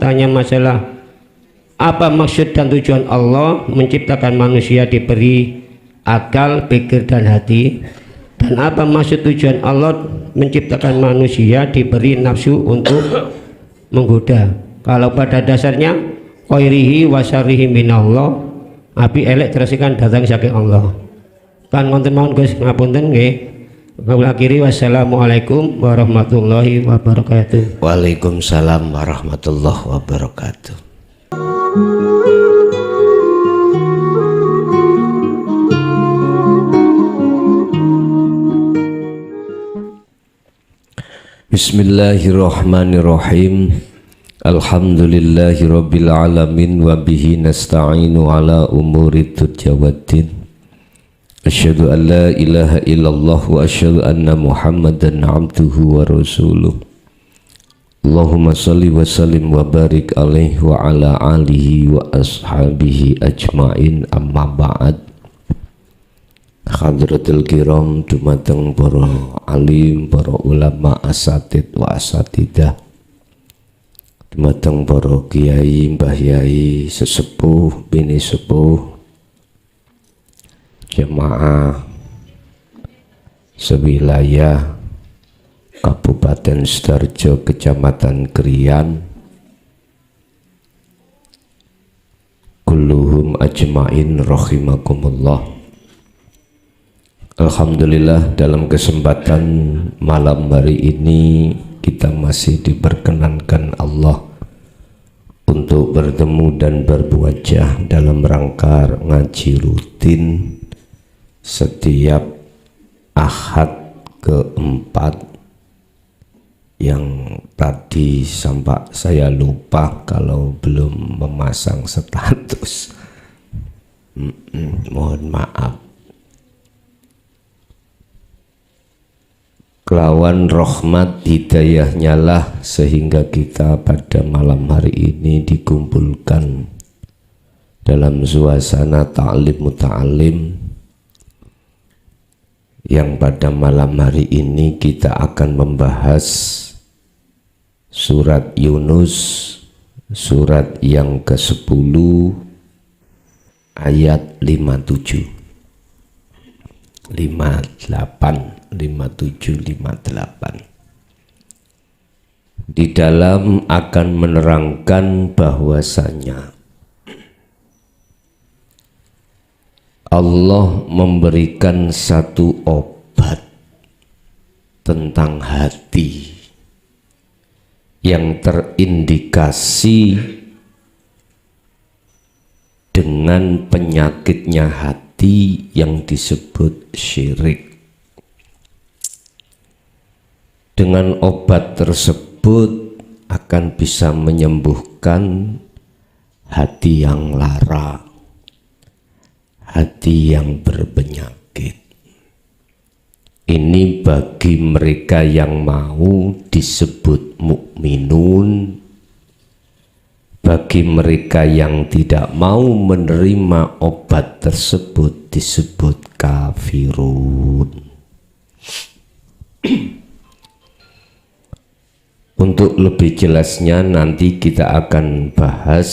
bertanya masalah apa maksud dan tujuan Allah menciptakan manusia diberi akal, pikir dan hati, dan apa maksud tujuan Allah menciptakan manusia diberi nafsu untuk menggoda. Kalau pada dasarnya khairihi wa syarrihi minallah, api elek terasikan datang saking Allah. Kan ngonten mawon Gus, ngapunten nggih. Kula akhiri, wassalamualaikum warahmatullahi wabarakatuh. Waalaikumsalam warahmatullahi wabarakatuh. Bismillahirrahmanirrahim. Alhamdulillahi rabbil alamin wa bihi nasta'inu ala umuri dunya waddin. Asyhadu an la ilaha illallah wa asyhadu anna Muhammadan abduhu wa rasuluh. Allahumma salli wa sallim wa barik alaihi wa ala alihi wa ashabihi ajmain, amma ba'd. Hadratul kiram dumateng para alim, para ulama, asatid wa asatidah, dumateng para kiai, mbah yai, sesepuh, bini sepuh, jemaah sewilayah Kabupaten Sidoarjo, Kecamatan Krian, kulluhum ajmain rahimakumullah. Alhamdulillah, dalam kesempatan malam hari ini kita masih diperkenankan Allah untuk bertemu dan berwajah dalam rangka ngaji rutin setiap Ahad keempat, yang tadi sampai saya lupa kalau belum memasang status. Mohon maaf. Kelawan rahmat hidayahnya lah sehingga kita pada malam hari ini dikumpulkan dalam suasana ta'lim muta'alim, yang pada malam hari ini kita akan membahas surat Yunus, surat yang ke-10 ayat 57, 58, 57, 58. Di dalam akan menerangkan bahwasanya Allah memberikan satu obat tentang hati yang terindikasi dengan penyakitnya hati yang disebut syirik. Dengan obat tersebut akan bisa menyembuhkan hati yang lara, hati yang berpenyakit. Ini bagi mereka yang mau disebut mukminun, bagi mereka yang tidak mau menerima obat tersebut disebut kafirun. Untuk lebih jelasnya nanti kita akan bahas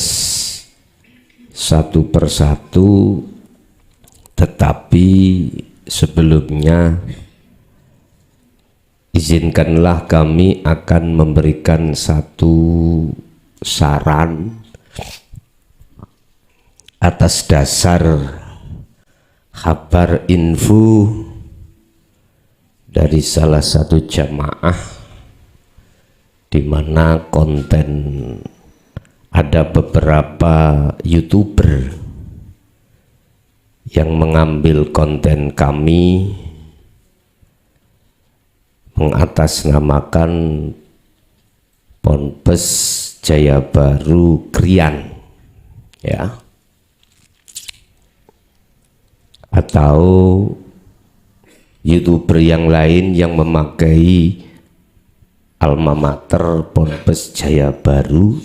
satu persatu, tetapi sebelumnya izinkanlah kami akan memberikan satu saran atas dasar kabar info dari salah satu jamaah, di mana konten ada beberapa YouTuber yang mengambil konten kami mengatasnamakan Ponpes Jaya Baru Krian, ya, atau YouTuber yang lain yang memakai alma mater Ponpes Jaya Baru.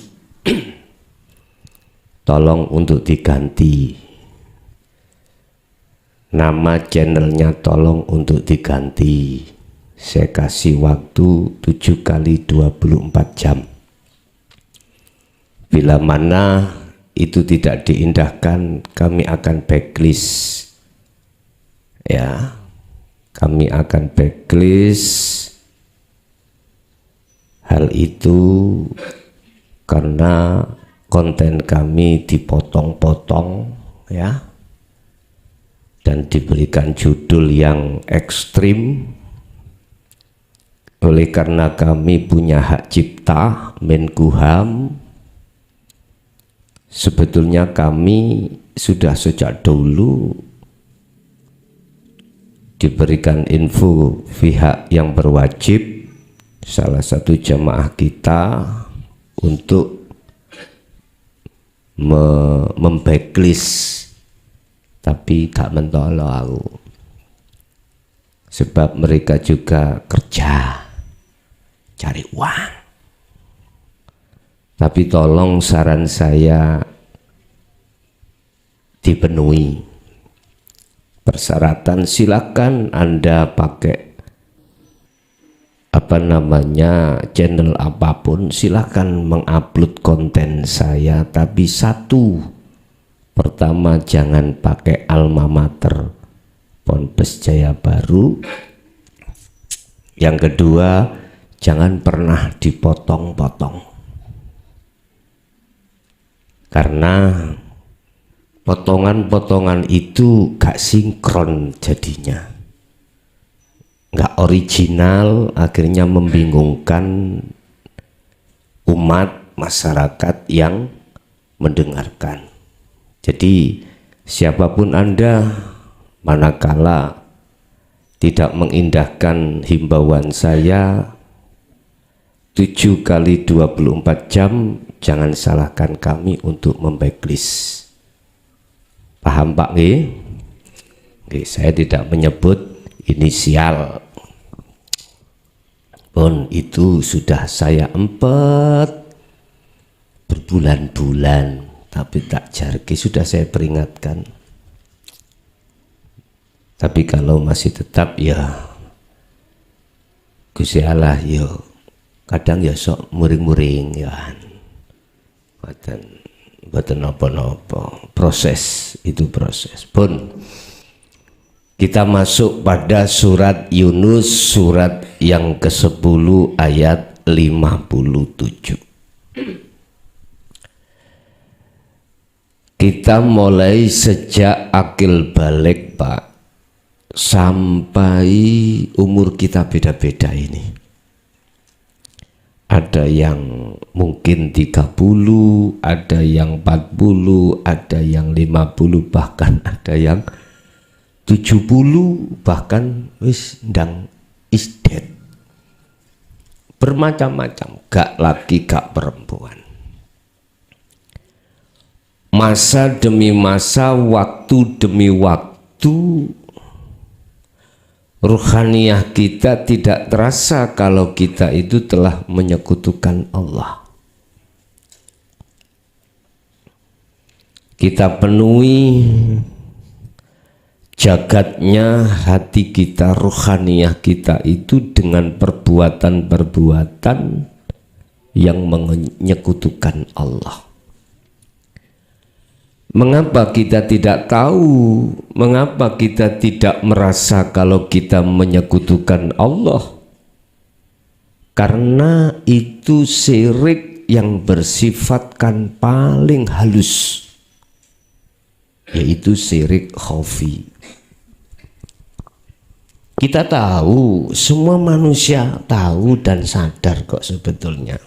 Tolong untuk diganti nama channelnya, tolong untuk diganti. Saya kasih waktu 7 kali 24 jam. Bila mana itu tidak diindahkan, kami akan backlist. Ya, kami akan backlist hal itu karena konten kami dipotong-potong, ya, dan diberikan judul yang ekstrim. Oleh karena kami punya hak cipta, Menkumham, sebetulnya kami sudah sejak dulu diberikan info pihak yang berwajib, salah satu jamaah kita, untuk membacklist, tapi gak mentolo aku, sebab mereka juga kerja cari uang. Tapi tolong saran saya dipenuhi persyaratan. Silakan Anda pakai channel apapun, silakan mengupload konten saya, tapi satu, pertama jangan pakai alma mater Ponpes Jaya Baru. Yang kedua, jangan pernah dipotong-potong, karena potongan-potongan itu gak sinkron jadinya, gak original, akhirnya membingungkan umat masyarakat yang mendengarkan. Jadi siapapun Anda, manakala tidak mengindahkan himbauan saya 7 kali 24 jam, jangan salahkan kami untuk membacklist. Paham Pak G? Saya tidak menyebut inisial pun, itu sudah saya empet berbulan-bulan, tapi tak jarki, sudah saya peringatkan. Tapi kalau masih tetap, ya Gusti Allah, ya kadang ya sok muring-muring, ya buatan apa-apa, proses itu proses pun. Kita masuk pada surat Yunus, surat yang ke-10 ayat 57. Kita mulai sejak akil balik Pak, sampai umur kita beda-beda ini. Ada yang mungkin 30, ada yang 40, ada yang 50, bahkan ada yang 70, bahkan wis ndang is dead. Bermacam-macam, gak laki gak perempuan. Masa demi masa, waktu demi waktu, ruhaniyah kita tidak terasa kalau kita itu telah menyekutukan Allah. Kita penuhi jagatnya hati kita, ruhaniyah kita itu dengan perbuatan-perbuatan yang menyekutukan Allah. Mengapa kita tidak tahu? Mengapa kita tidak merasa kalau kita menyekutukan Allah? Karena itu syirik yang bersifatkan paling halus, yaitu syirik khafi. Kita tahu, semua manusia tahu dan sadar kok sebetulnya.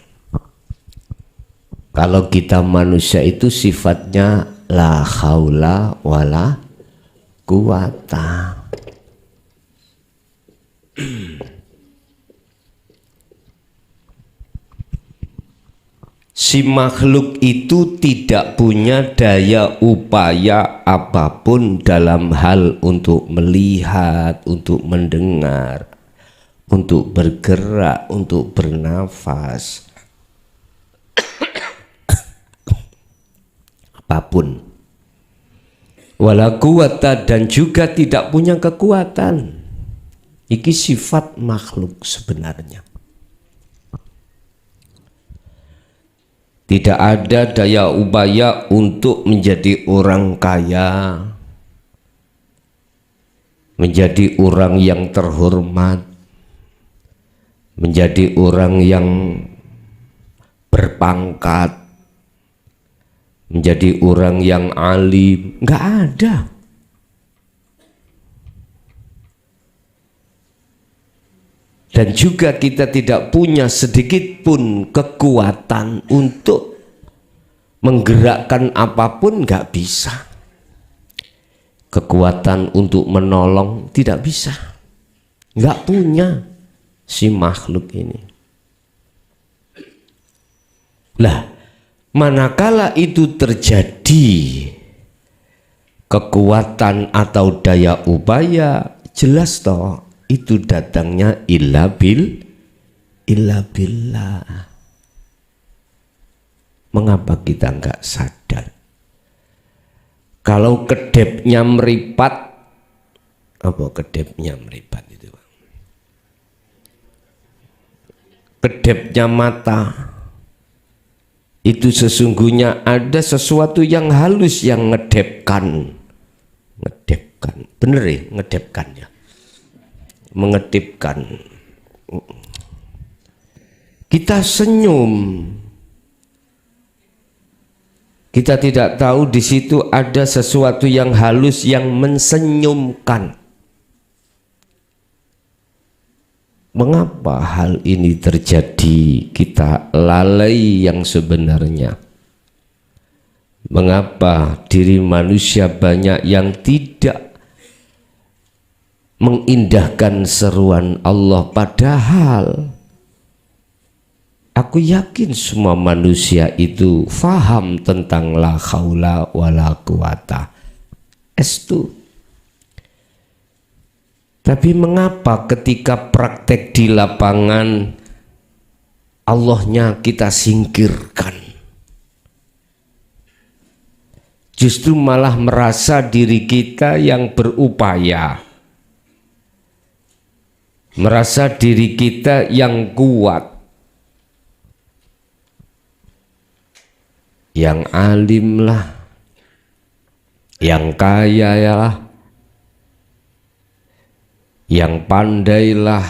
Kalau kita manusia itu sifatnya la haula wala quwata. Si makhluk itu tidak punya daya upaya apapun dalam hal untuk melihat, untuk mendengar, untuk bergerak, untuk bernafas, apapun. Wala quwata, dan juga tidak punya kekuatan. Iki sifat makhluk sebenarnya. Tidak ada daya upaya untuk menjadi orang kaya, menjadi orang yang terhormat, menjadi orang yang berpangkat, menjadi orang yang alim. Nggak ada. Dan juga kita tidak punya sedikit pun kekuatan untuk menggerakkan apapun, nggak bisa. Kekuatan untuk menolong tidak bisa, nggak punya si makhluk ini. Lah, manakala itu terjadi kekuatan atau daya upaya, jelas toh itu datangnya illa billah. Mengapa kita nggak sadar? Kalau kedepnya meripat, apa kedepnya meripat itu? Kedepnya mata, itu sesungguhnya ada sesuatu yang halus yang ngedepkan, bener ya, ngedepkan ya, mengedipkan. Kita senyum, kita tidak tahu di situ ada sesuatu yang halus yang mensenyumkan. Mengapa hal ini terjadi? Kita lalai yang sebenarnya. Mengapa diri manusia banyak yang tidak mengindahkan seruan Allah, padahal aku yakin semua manusia itu faham tentang la haula wala quwata estu. Tapi mengapa ketika praktek di lapangan Allahnya kita singkirkan? Justru malah merasa diri kita yang berupaya, merasa diri kita yang kuat, yang alim lah, yang kaya lah, yang pandai lah,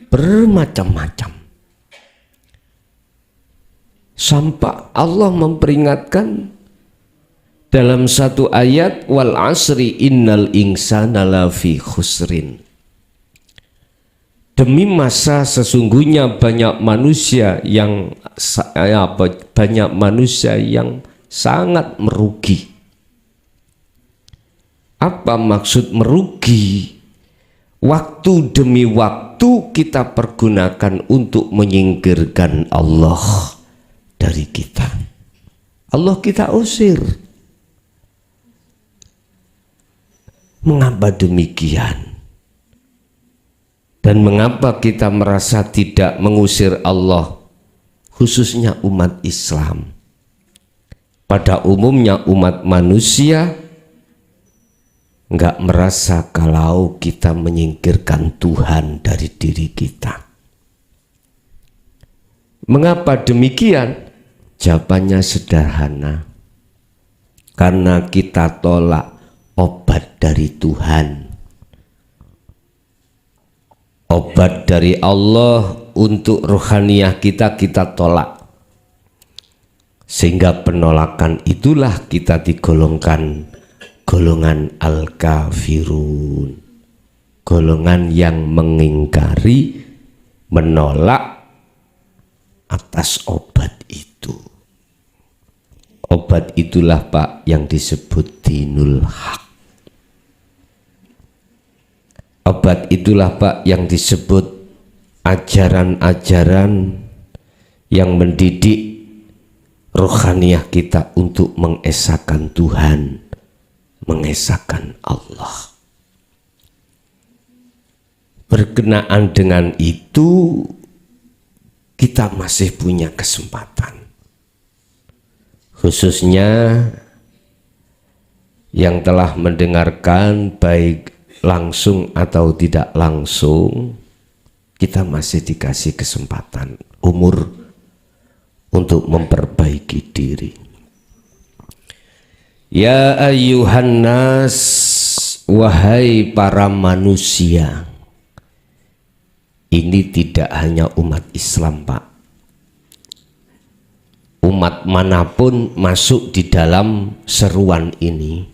bermacam-macam. Sampai Allah memperingatkan dalam satu ayat, wal asri innal insana lafi khusrin. Demi masa sesungguhnya banyak manusia yang sangat merugi. Apa maksud merugi? Waktu demi waktu kita pergunakan untuk menyingkirkan Allah dari kita. Allah kita usir. Mengapa demikian? Dan mengapa kita merasa tidak mengusir Allah, khususnya umat Islam? Pada umumnya umat manusia nggak merasa kalau kita menyingkirkan Tuhan dari diri kita. Mengapa demikian? Jawabannya sederhana. Karena kita tolak obat dari Tuhan. Obat dari Allah untuk rohaniyah kita tolak. Sehingga penolakan itulah kita digolongkan golongan al-kafirun, golongan yang mengingkari, menolak atas obat itu. Obat itulah Pak yang disebut dinul haq. Obat itulah Pak yang disebut ajaran-ajaran yang mendidik rohaniyah kita untuk mengesahkan Tuhan, mengesahkan Allah. Berkenaan dengan itu kita masih punya kesempatan, khususnya yang telah mendengarkan baik langsung atau tidak langsung, kita masih dikasih kesempatan. Umur untuk memperbaiki diri. Ya ayyuhan nas, wahai para manusia. Ini tidak hanya umat Islam, Pak. Umat manapun masuk di dalam seruan ini.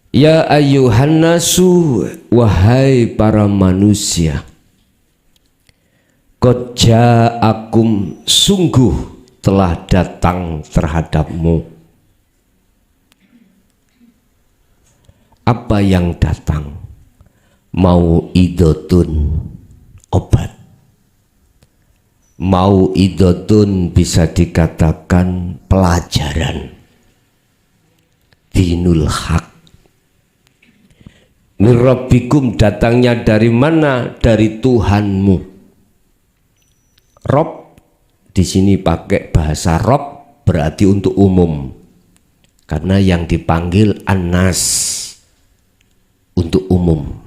Ya ayyuhan nasu, wahai para manusia. Qad ja'akum, sungguh telah datang terhadapmu. Apa yang datang? Mau'idhatun, obat. Mau'idhatun bisa dikatakan pelajaran. Dinul haq. Min rabbikum, datangnya dari mana? Dari Tuhanmu. Rob di sini pakai bahasa Rob, berarti untuk umum. Karena yang dipanggil An-Nas untuk umum.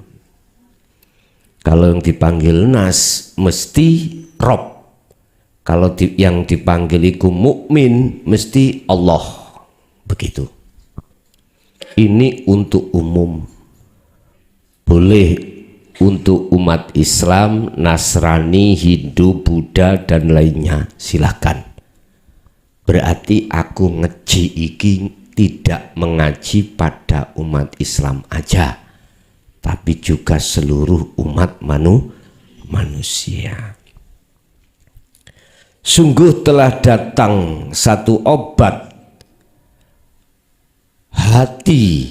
Kalau yang dipanggil Nas mesti Rob. Kalau yang dipanggil iku mukmin mesti Allah. Begitu. Ini untuk umum. Boleh untuk umat Islam, Nasrani, Hindu, Buddha dan lainnya, silakan. Berarti aku ngeji iki tidak mengaji pada umat Islam aja, tapi juga seluruh umat manusia. Sungguh telah datang satu obat hati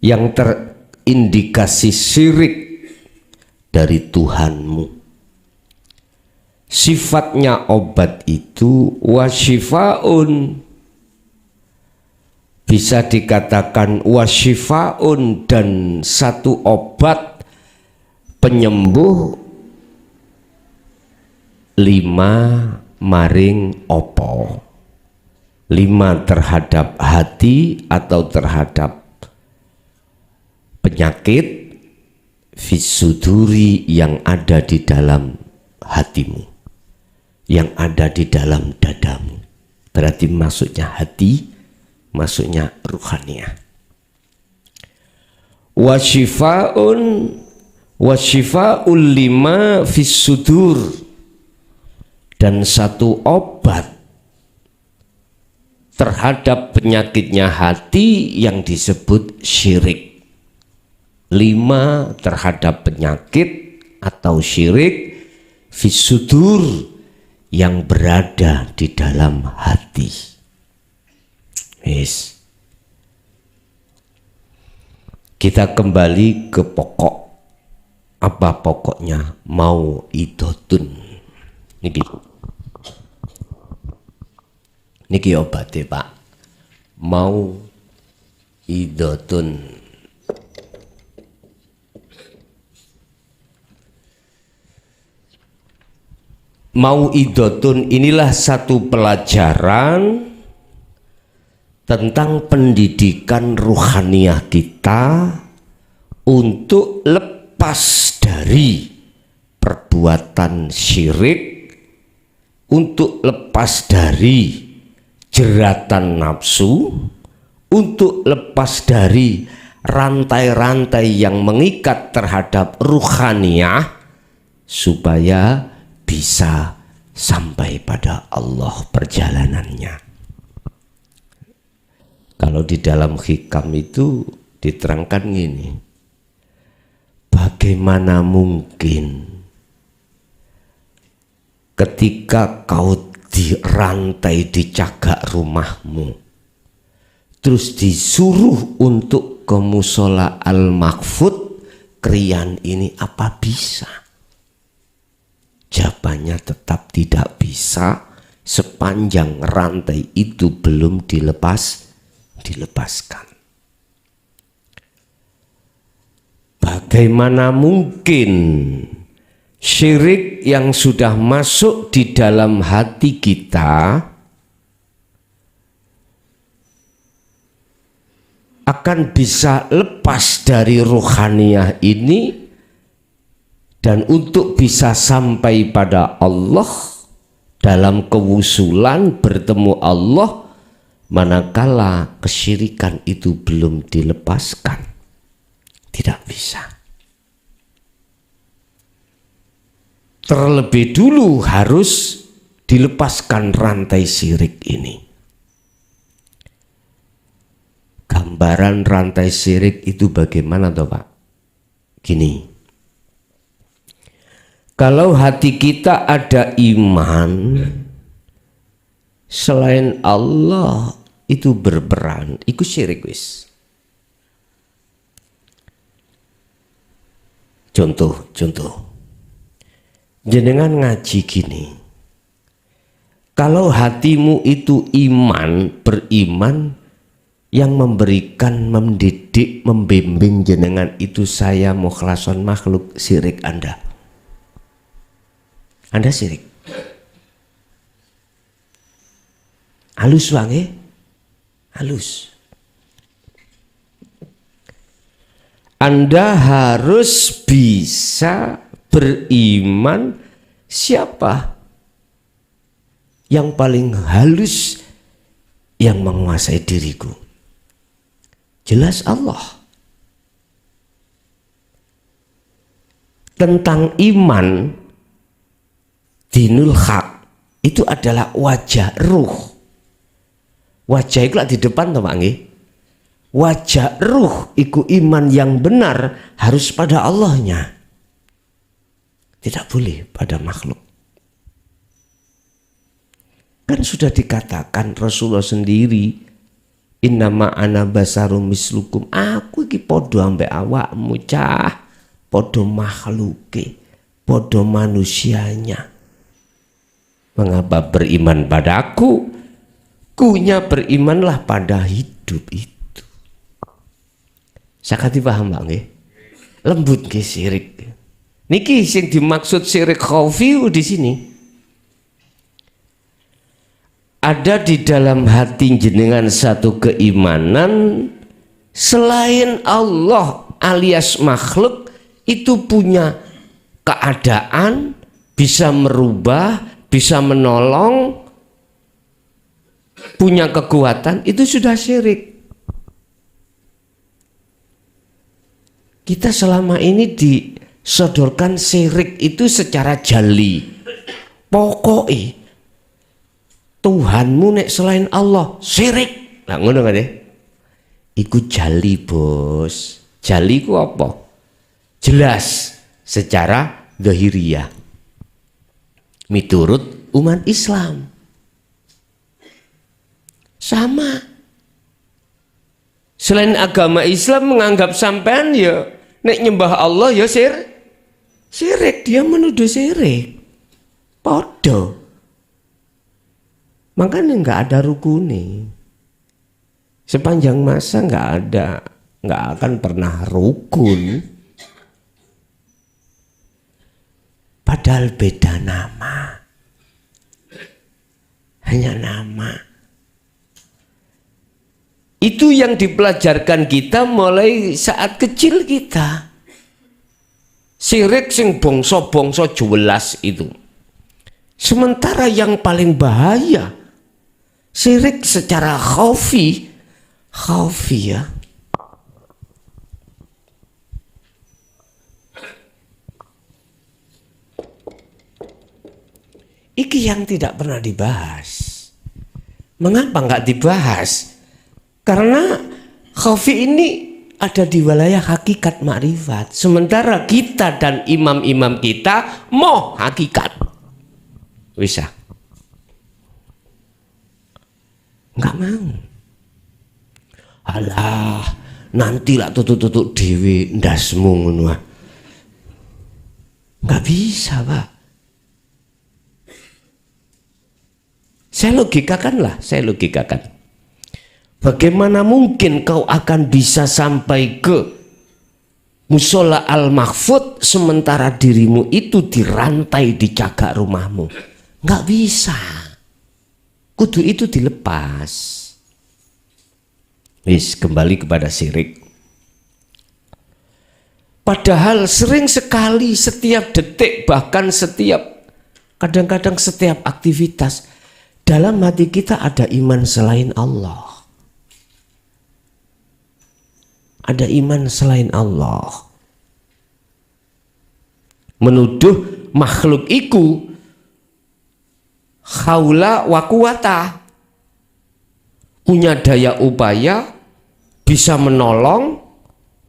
yang terindikasi syirik dari Tuhanmu. Sifatnya obat itu wasyifaun, bisa dikatakan wasyifaun, dan satu obat penyembuh lima maring opo. Lima terhadap hati atau terhadap penyakit fisuduri yang ada di dalam hatimu, yang ada di dalam dadamu. Berarti maksudnya hati, maksudnya ruhaniyah. Wasyifaul lima fisudur, dan satu obat terhadap penyakitnya hati yang disebut syirik. Lima terhadap penyakit atau syirik fisudur yang berada di dalam hati. Yes. Kita kembali ke pokok. Apa pokoknya? Mau'idhatun. Niki obatnya, Pak. Mau'idhatun. Mau'idhatun inilah satu pelajaran tentang pendidikan ruhaniyah kita untuk lepas dari perbuatan syirik, untuk lepas dari jeratan nafsu, untuk lepas dari rantai-rantai yang mengikat terhadap ruhaniyah, supaya bisa sampai pada Allah perjalanannya. Kalau di dalam hikam itu diterangkan gini, bagaimana mungkin ketika kau dirantai di cagak rumahmu, terus disuruh untuk ke musola al-Mahfud, kriyan ini apa bisa? Jawabannya tetap tidak bisa sepanjang rantai itu belum dilepaskan. Bagaimana mungkin syirik yang sudah masuk di dalam hati kita akan bisa lepas dari ruhaniyah ini Dan untuk bisa sampai pada Allah dalam kewusulan bertemu Allah, manakala kesyirikan itu belum dilepaskan, tidak bisa. Terlebih dulu harus dilepaskan rantai syirik ini. Gambaran rantai syirik itu bagaimana toh Pak? Gini, kalau hati kita ada iman, selain Allah itu berperan, itu syirik wis. Contoh. Jenengan ngaji gini. Kalau hatimu itu iman, beriman, yang memberikan, mendidik, membimbing jenengan itu saya mukhlason makhluk, syirik Anda. Anda syirik. Halus wangi, halus. Anda harus bisa beriman siapa yang paling halus yang menguasai diriku. Jelas Allah. Tentang iman, dinul haq itu adalah wajah ruh. Wajah itu di depan toh Pak nggih. Wajah ruh iku iman yang benar harus pada Allahnya. Tidak boleh pada makhluk. Kan sudah dikatakan Rasulullah sendiri, innama ana basarum mislukum, aku iki padha ambek awakmu cah, padha makhluke, padha manusianya. Mengapa beriman padaku? Kunya berimanlah pada hidup itu. Sakati paham Pak nggih? Lembut nggih syirik. Niki sing dimaksud syirik khafi di sini. Ada di dalam hati jenengan satu keimanan selain Allah alias makhluk itu punya keadaan, bisa merubah, bisa menolong, punya kekuatan, itu sudah syirik. Kita selama ini disodorkan syirik itu secara jali. Pokoknya Tuhanmu nek selain Allah syirik. Nah ngono kan ya? Iku jali bos. Jali ku apa? Jelas secara zahiriyah. Miturut umat Islam. Sama. Selain agama Islam menganggap sampean ya nek nyembah Allah ya syirik. Dia menuduh syirik. Podo. Makanya nggak ada rukuni. Sepanjang masa nggak akan pernah rukun. Padahal beda nama. Hanya nama. Itu yang dipelajarkan kita mulai saat kecil kita. Syirik sing bongso-bongso jelas itu. Sementara yang paling bahaya syirik secara khafi ya. Iki yang tidak pernah dibahas. Mengapa nggak dibahas? Karena khafi ini ada di wilayah hakikat makrifat. Sementara kita dan imam-imam kita mau hakikat. Bisa. Enggak mau. Alah, nanti lah tutuk-tutuk dewi ndasmu ngono. Enggak bisa, Pak. Saya logikakan. Bagaimana mungkin kau akan bisa sampai ke musola al-mahfud sementara dirimu itu dirantai di cagak rumahmu? Enggak bisa. Kudu itu dilepas. Wis kembali kepada syirik. Padahal sering sekali setiap detik, bahkan kadang-kadang setiap aktivitas, dalam hati kita ada iman selain Allah. Ada iman selain Allah. Menuduh makhluk iku haula wa quwata, punya daya upaya, bisa menolong,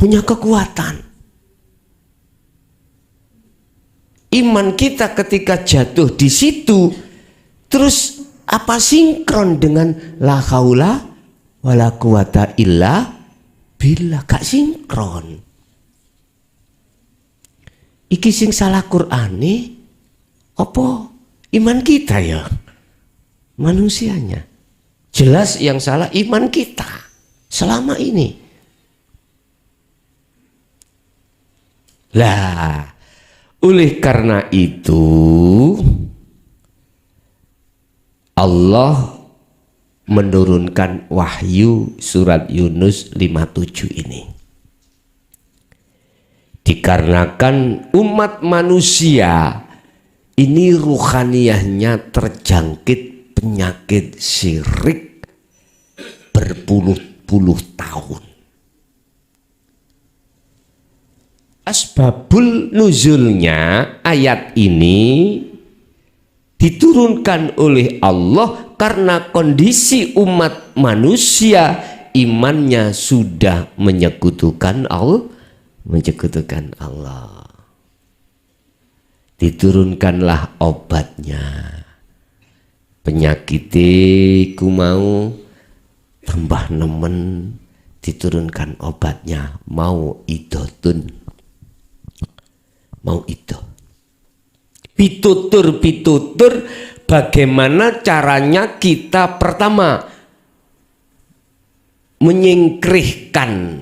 punya kekuatan. Iman kita ketika jatuh di situ, terus apa sinkron dengan la haula wala quwata illa billah? Gak sinkron. Iki sing salah Qur'ane apa iman kita ya? Manusianya. Jelas yang salah iman kita selama ini. Lah, oleh karena itu Allah menurunkan wahyu surat Yunus 57 ini. Dikarenakan umat manusia ini ruhaniyahnya terjangkit penyakit syirik berpuluh-puluh tahun. Asbabul nuzulnya ayat ini diturunkan oleh Allah karena kondisi umat manusia imannya sudah menyekutukan Allah. Diturunkanlah obatnya. Penyakitiku mau tambah nemen, diturunkan obatnya, mau idotun, mau itu. Pitutur bagaimana caranya kita pertama menyingkirkan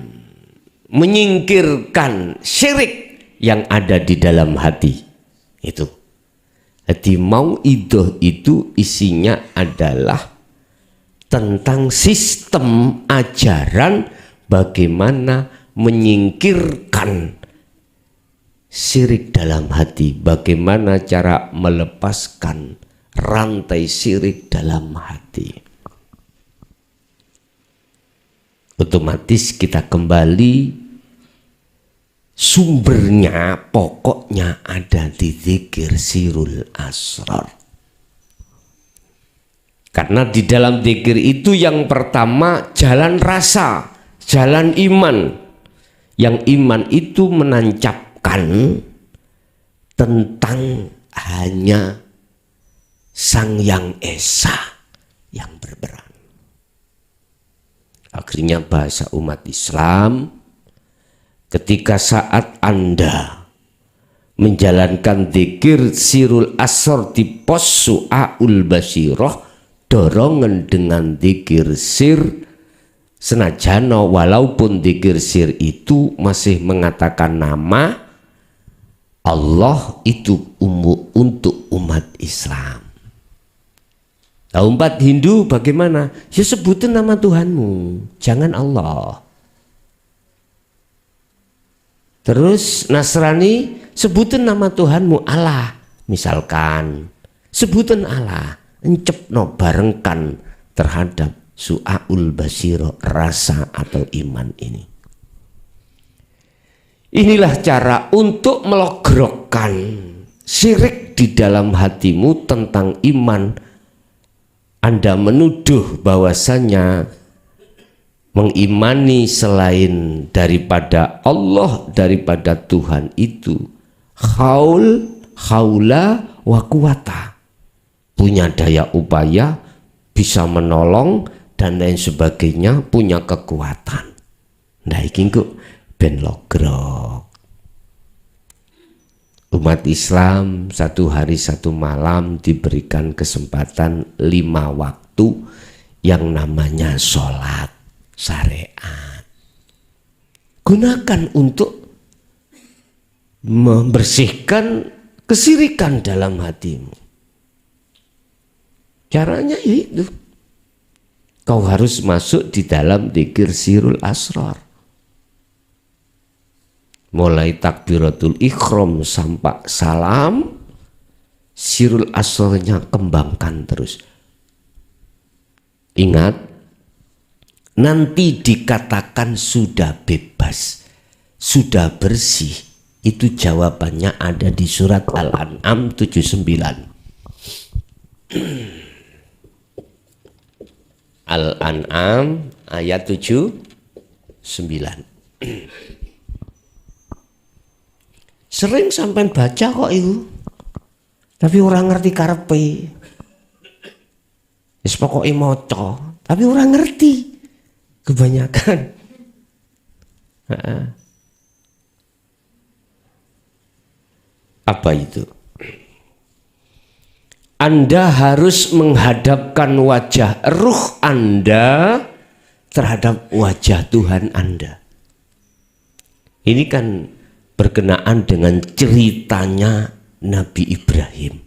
syirik yang ada di dalam hati itu. Jadi mau idoh itu isinya adalah tentang sistem ajaran bagaimana menyingkirkan syirik dalam hati, bagaimana cara melepaskan rantai syirik dalam hati. Otomatis kita kembali sumbernya, pokoknya ada di zikir sirul asrar. Karena di dalam zikir itu yang pertama jalan rasa, jalan iman. Yang iman itu menancapkan tentang hanya Sang Yang Esa yang berperan. Akhirnya bahasa umat Islam, ketika saat Anda menjalankan zikir sirul asr di pos su'aul basiroh, dorongan dengan zikir sir, senajana walaupun zikir sir itu masih mengatakan nama Allah, itu untuk umat Islam. Nah, umat Hindu bagaimana? Ya sebutin nama Tuhanmu, jangan Allah. Terus Nasrani, sebutin nama Tuhanmu Allah, misalkan. Sebutin Allah, encepno barengkan terhadap su'aul basiro, rasa atau iman ini. Inilah cara untuk melogrokkan syirik di dalam hatimu tentang iman. Anda menuduh bahwasanya mengimani selain daripada Allah, daripada Tuhan itu haula wa quwata, punya daya upaya, bisa menolong dan lain sebagainya, punya kekuatan. Nah iki kok ben logrok. Umat Islam satu hari satu malam diberikan kesempatan 5 waktu yang namanya sholat syariat. Gunakan untuk membersihkan kesirikan dalam hatimu. Caranya itu. Kau harus masuk di dalam dzikir sirul asrar. mulai takbiratul ikhram sampai salam, sirul asrornya kembangkan terus. Ingat, nanti dikatakan sudah bebas, sudah bersih, itu jawabannya ada di surat Al-An'am 79. Al-An'am ayat 79. Sering sampai baca kok itu, tapi orang ngerti karepe. Wis pokoke maca, tapi orang ngerti kebanyakan. Apa itu? Anda harus menghadapkan wajah ruh Anda terhadap wajah Tuhan Anda. Ini kan berkenaan dengan ceritanya Nabi Ibrahim.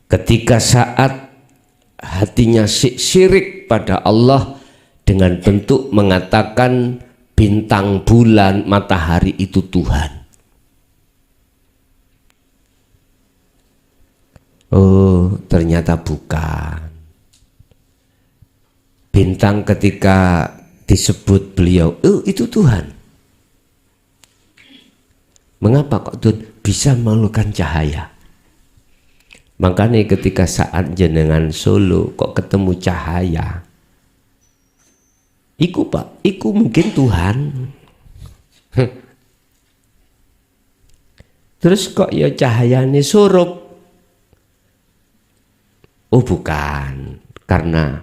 Ketika saat hatinya syirik pada Allah dengan bentuk mengatakan bintang, bulan, matahari itu Tuhan. Oh, ternyata bukan. Bintang ketika disebut beliau, oh itu Tuhan. Mengapa kok Tuhan bisa mengeluarkan cahaya? Makanya ketika saat jenengan Solo kok ketemu cahaya, iku Pak, iku mungkin Tuhan. Terus kok ya cahayane surup? Oh bukan, karena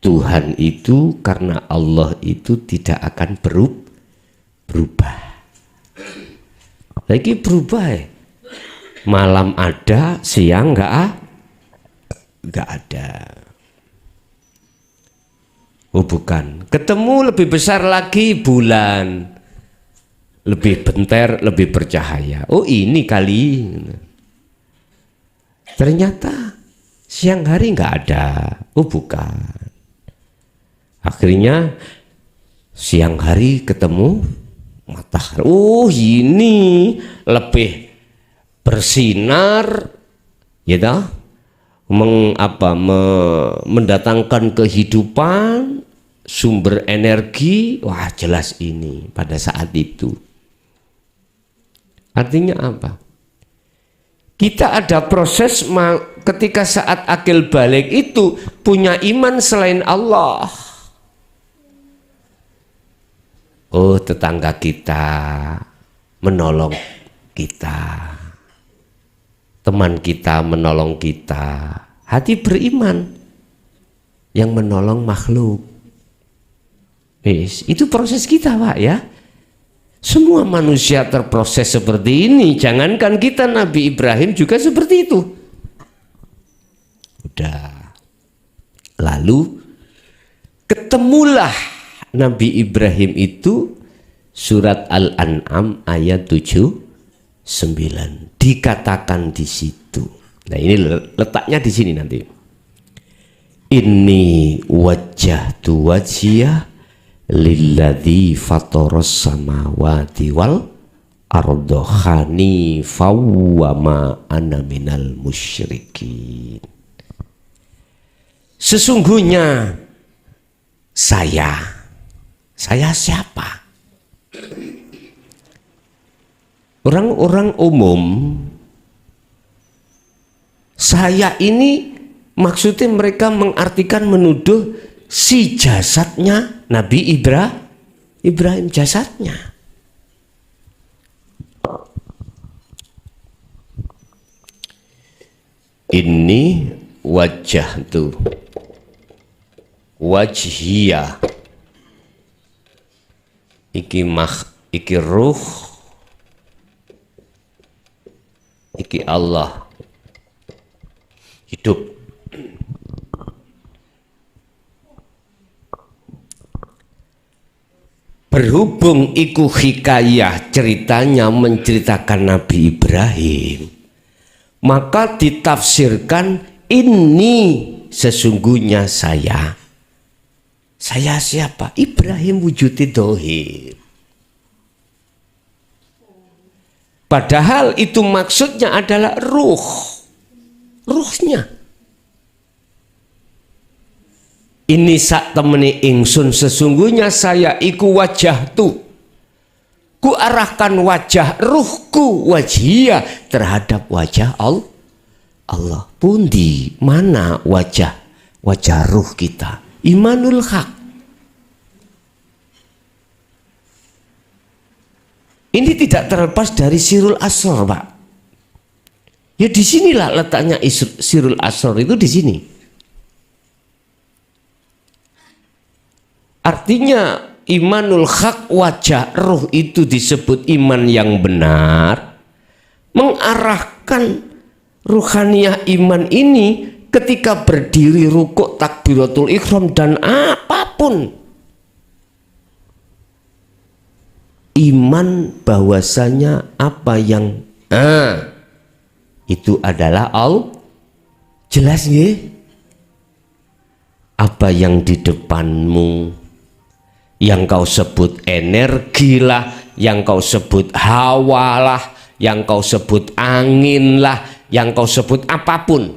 Tuhan itu, karena Allah itu tidak akan berubah. Lagi berubah ya. Malam ada, siang enggak ada. Oh bukan, ketemu lebih besar lagi bulan, lebih bentar, lebih bercahaya. Oh ini kali. Ternyata siang hari enggak ada. Oh bukan. Akhirnya siang hari ketemu matahari. Oh ini lebih bersinar, ya dah, mendatangkan kehidupan, sumber energi. Wah jelas ini pada saat itu. Artinya apa? Kita ada proses ketika saat akil balik itu punya iman selain Allah. Oh tetangga kita menolong kita, teman kita menolong kita, hati beriman yang menolong makhluk. Itu proses kita Pak ya. Semua manusia terproses seperti ini. Jangankan kita, Nabi Ibrahim juga seperti itu. Udah. Lalu ketemulah Nabi Ibrahim itu surat Al-An'am ayat 79. Dikatakan di situ. Nah ini letaknya di sini nanti. Inni wajjahtu wajhiyah lilladzi fataras samawati wal arda hanifan wa ma ana minal musyrikin. Sesungguhnya saya siapa? Orang-orang umum, saya ini maksudnya mereka mengartikan menuduh si jasadnya Nabi Ibrahim jasadnya. Ini wajah tuh, wajhiyah. Iki ruh, iki Allah hidup. Berhubung iku hikayah ceritanya menceritakan Nabi Ibrahim, maka ditafsirkan ini sesungguhnya saya siapa? Ibrahim wujudi dohir. Padahal itu maksudnya adalah ruhnya. Ini sak temeni ingsun, sesungguhnya saya iku wajah tu, ku arahkan wajah ruhku wajhia terhadap wajah Allah. Pundi mana wajah ruh kita? Imanul haq. Ini tidak terlepas dari sirul asrar, Pak. Ya disinilah letaknya sirul asrar itu di sini. Artinya imanul haq, wajah ruh itu disebut iman yang benar, mengarahkan ruhaniyah iman ini ketika berdiri rukuk, takbiratul ihram dan apapun. Iman bahwasanya apa yang itu adalah jelas ya. Apa yang di depanmu, yang kau sebut energi lah, yang kau sebut hawa lah, yang kau sebut angin lah, yang kau sebut apapun,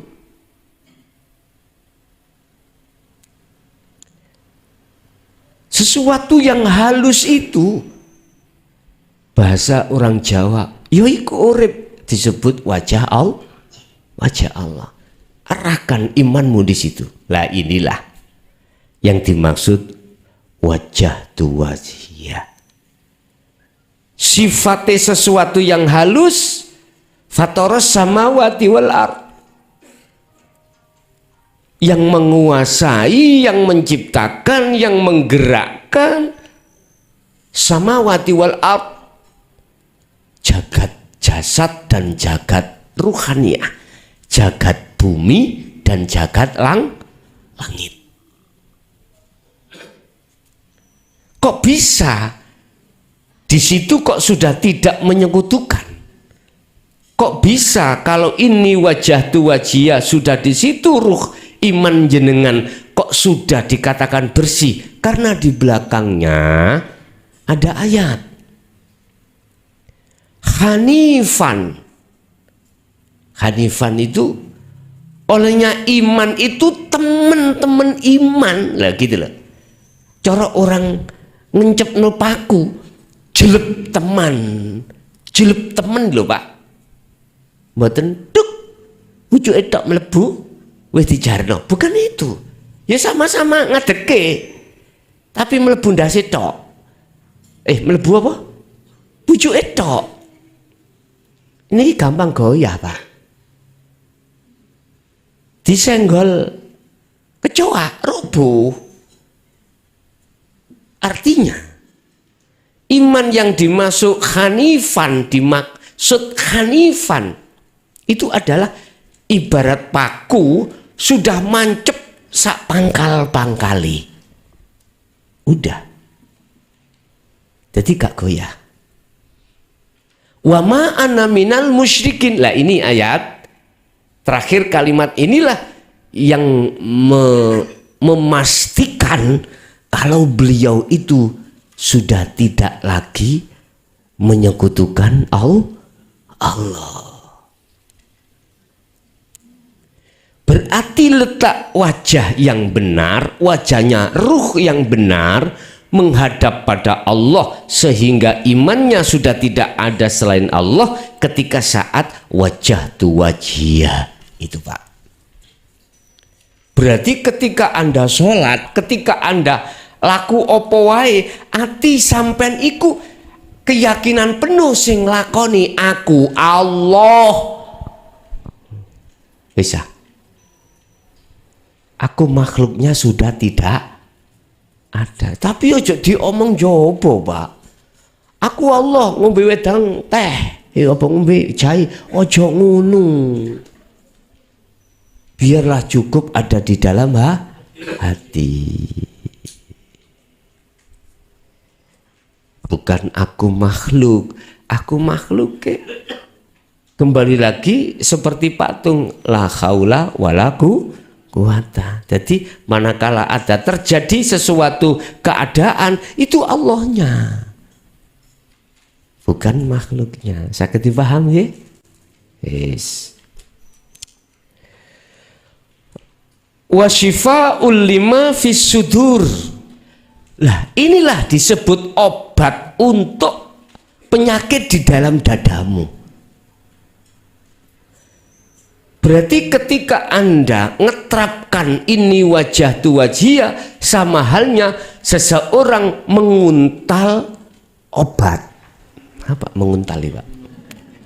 sesuatu yang halus itu, bahasa orang Jawa, yo iku urip, disebut wajah Allah. Arahkan imanmu di situ. Lah inilah yang dimaksud wajah tu wajhiyah. Sifatnya sesuatu yang halus, fatoros samawati wal ard, yang menguasai, yang menciptakan, yang menggerakkan samawati wal ard, jagat jasad dan jagat ruhaniyah, jagat bumi dan jagat langit. Kok bisa di situ kok sudah tidak menyekutukan? Kok bisa kalau ini wajah tu wajhiyah sudah di situ ruh iman jenengan kok sudah dikatakan bersih? Karena di belakangnya ada ayat Hanifan itu olehnya iman itu teman-teman iman lah gitu loh. Cara orang ngencep no paku, jelep teman loh Pak. Mboten duk pucuk etok mlebu wis dijarno, bukan itu. Ya sama-sama ngadeke tapi mlebu ndase tok. Mlebu apa? Pucuk etok. Ini gampang goyah Pak. Disenggol kecoa roboh. Artinya iman yang dimaksud hanifan, dimaksud hanifan itu adalah ibarat paku sudah mancep sak pangkal-pangkali. Udah. Jadi gak goyah. Wa ma ana minal musyrikin. Lah ini ayat terakhir, kalimat inilah yang memastikan kalau beliau itu sudah tidak lagi menyekutukan Allah. Berarti letak wajah yang benar, wajahnya ruh yang benar menghadap pada Allah, sehingga imannya sudah tidak ada selain Allah ketika saat wajah tu wajhiyah itu Pak. Berarti ketika Anda sholat, ketika Anda laku opo wae, ati sampean iku keyakinan penuh sing lakoni aku Allah. Bisa. Aku makhluknya sudah tidak ada. Tapi ojo diomong jopo Pak. Aku Allah ngombe wedang teh, apa ngombe jahe, ojo ngono. Biarlah cukup ada di dalam hati. Bukan aku makhluk ke. Kembali lagi seperti patung, la haula wala quwata. Jadi manakala ada terjadi sesuatu keadaan, itu Allahnya. bukan makhluknya. Saged dipaham nggih? Yes. Wa syifa'ul lima fis sudur. Lah, inilah disebut obat untuk penyakit di dalam dadamu. Berarti ketika Anda ngeterapkan ini wajah tu wajia, sama halnya seseorang menguntal obat. Apa menguntal ini, Pak?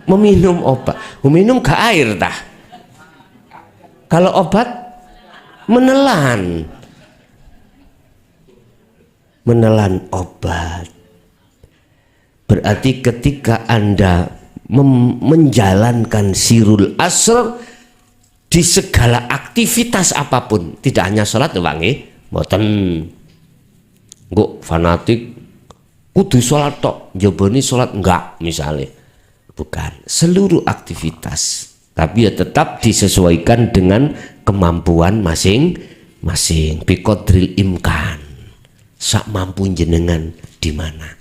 Meminum obat. Meminum ke air tah. Kalau obat menelan. Menelan obat. Berarti ketika Anda menjalankan sirul asr di segala aktivitas apapun, tidak hanya sholat Pak nggih, mboten nggo fanatik kudu sholat tok, jeboni sholat enggak misalnya. Bukan, seluruh aktivitas, tapi ya tetap disesuaikan dengan kemampuan masing-masing. Biqadril imkan, sak mampu jenengan di mana.